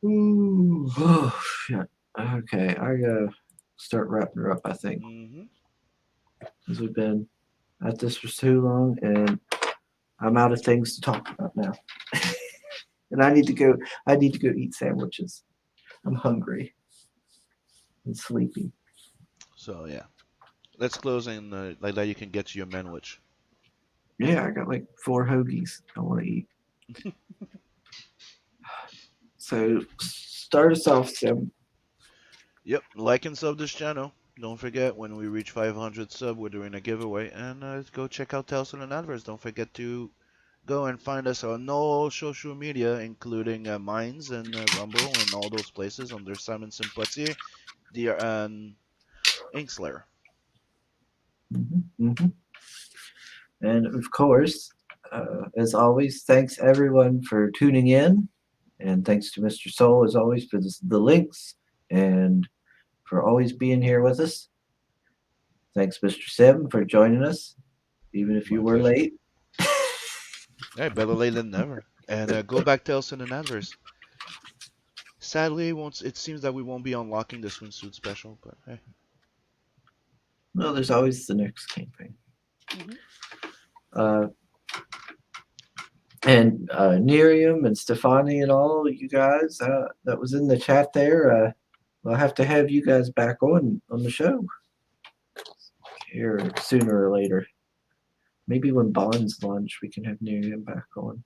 Speaker 3: Ooh, oh, shit. Okay, I gotta start wrapping her up, I think. Because we've been at this for too long and I'm out of things to talk about now. And I need to go eat sandwiches. I'm hungry and sleepy.
Speaker 6: So yeah, let's close and like that you can get to your manwich.
Speaker 3: Yeah, I got like 4 hoagies I want to eat. So start us off, Sim.
Speaker 6: Yep, like and sub this channel. Don't forget, when we reach 500 sub, we're doing a giveaway. And go check out Telson and Adverse. Don't forget to go and find us on all social media, including Minds and Rumble and all those places under Simon Sympathy, Dear and Inkslayer.
Speaker 3: And of course, as always, thanks everyone for tuning in. And thanks to Mr. Soul, as always, for the links and for always being here with us. Thanks, Mr. Sim, for joining us, even if you were late.
Speaker 6: Hey, better late than never. And go back to Telson and Adverse. Sadly, it seems that we won't be unlocking the swimsuit special, but hey.
Speaker 3: Well, there's always the next campaign. And Miriam and Stefani and all you guys that was in the chat there, I'll have to have you guys back on the show here sooner or later. Maybe when Bond's lunch, we can have Miriam back on.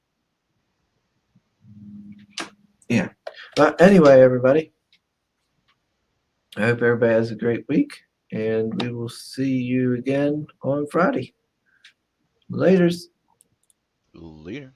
Speaker 3: Yeah. But anyway, everybody, I hope everybody has a great week, and we will see you again on Friday. Laters.
Speaker 6: Later.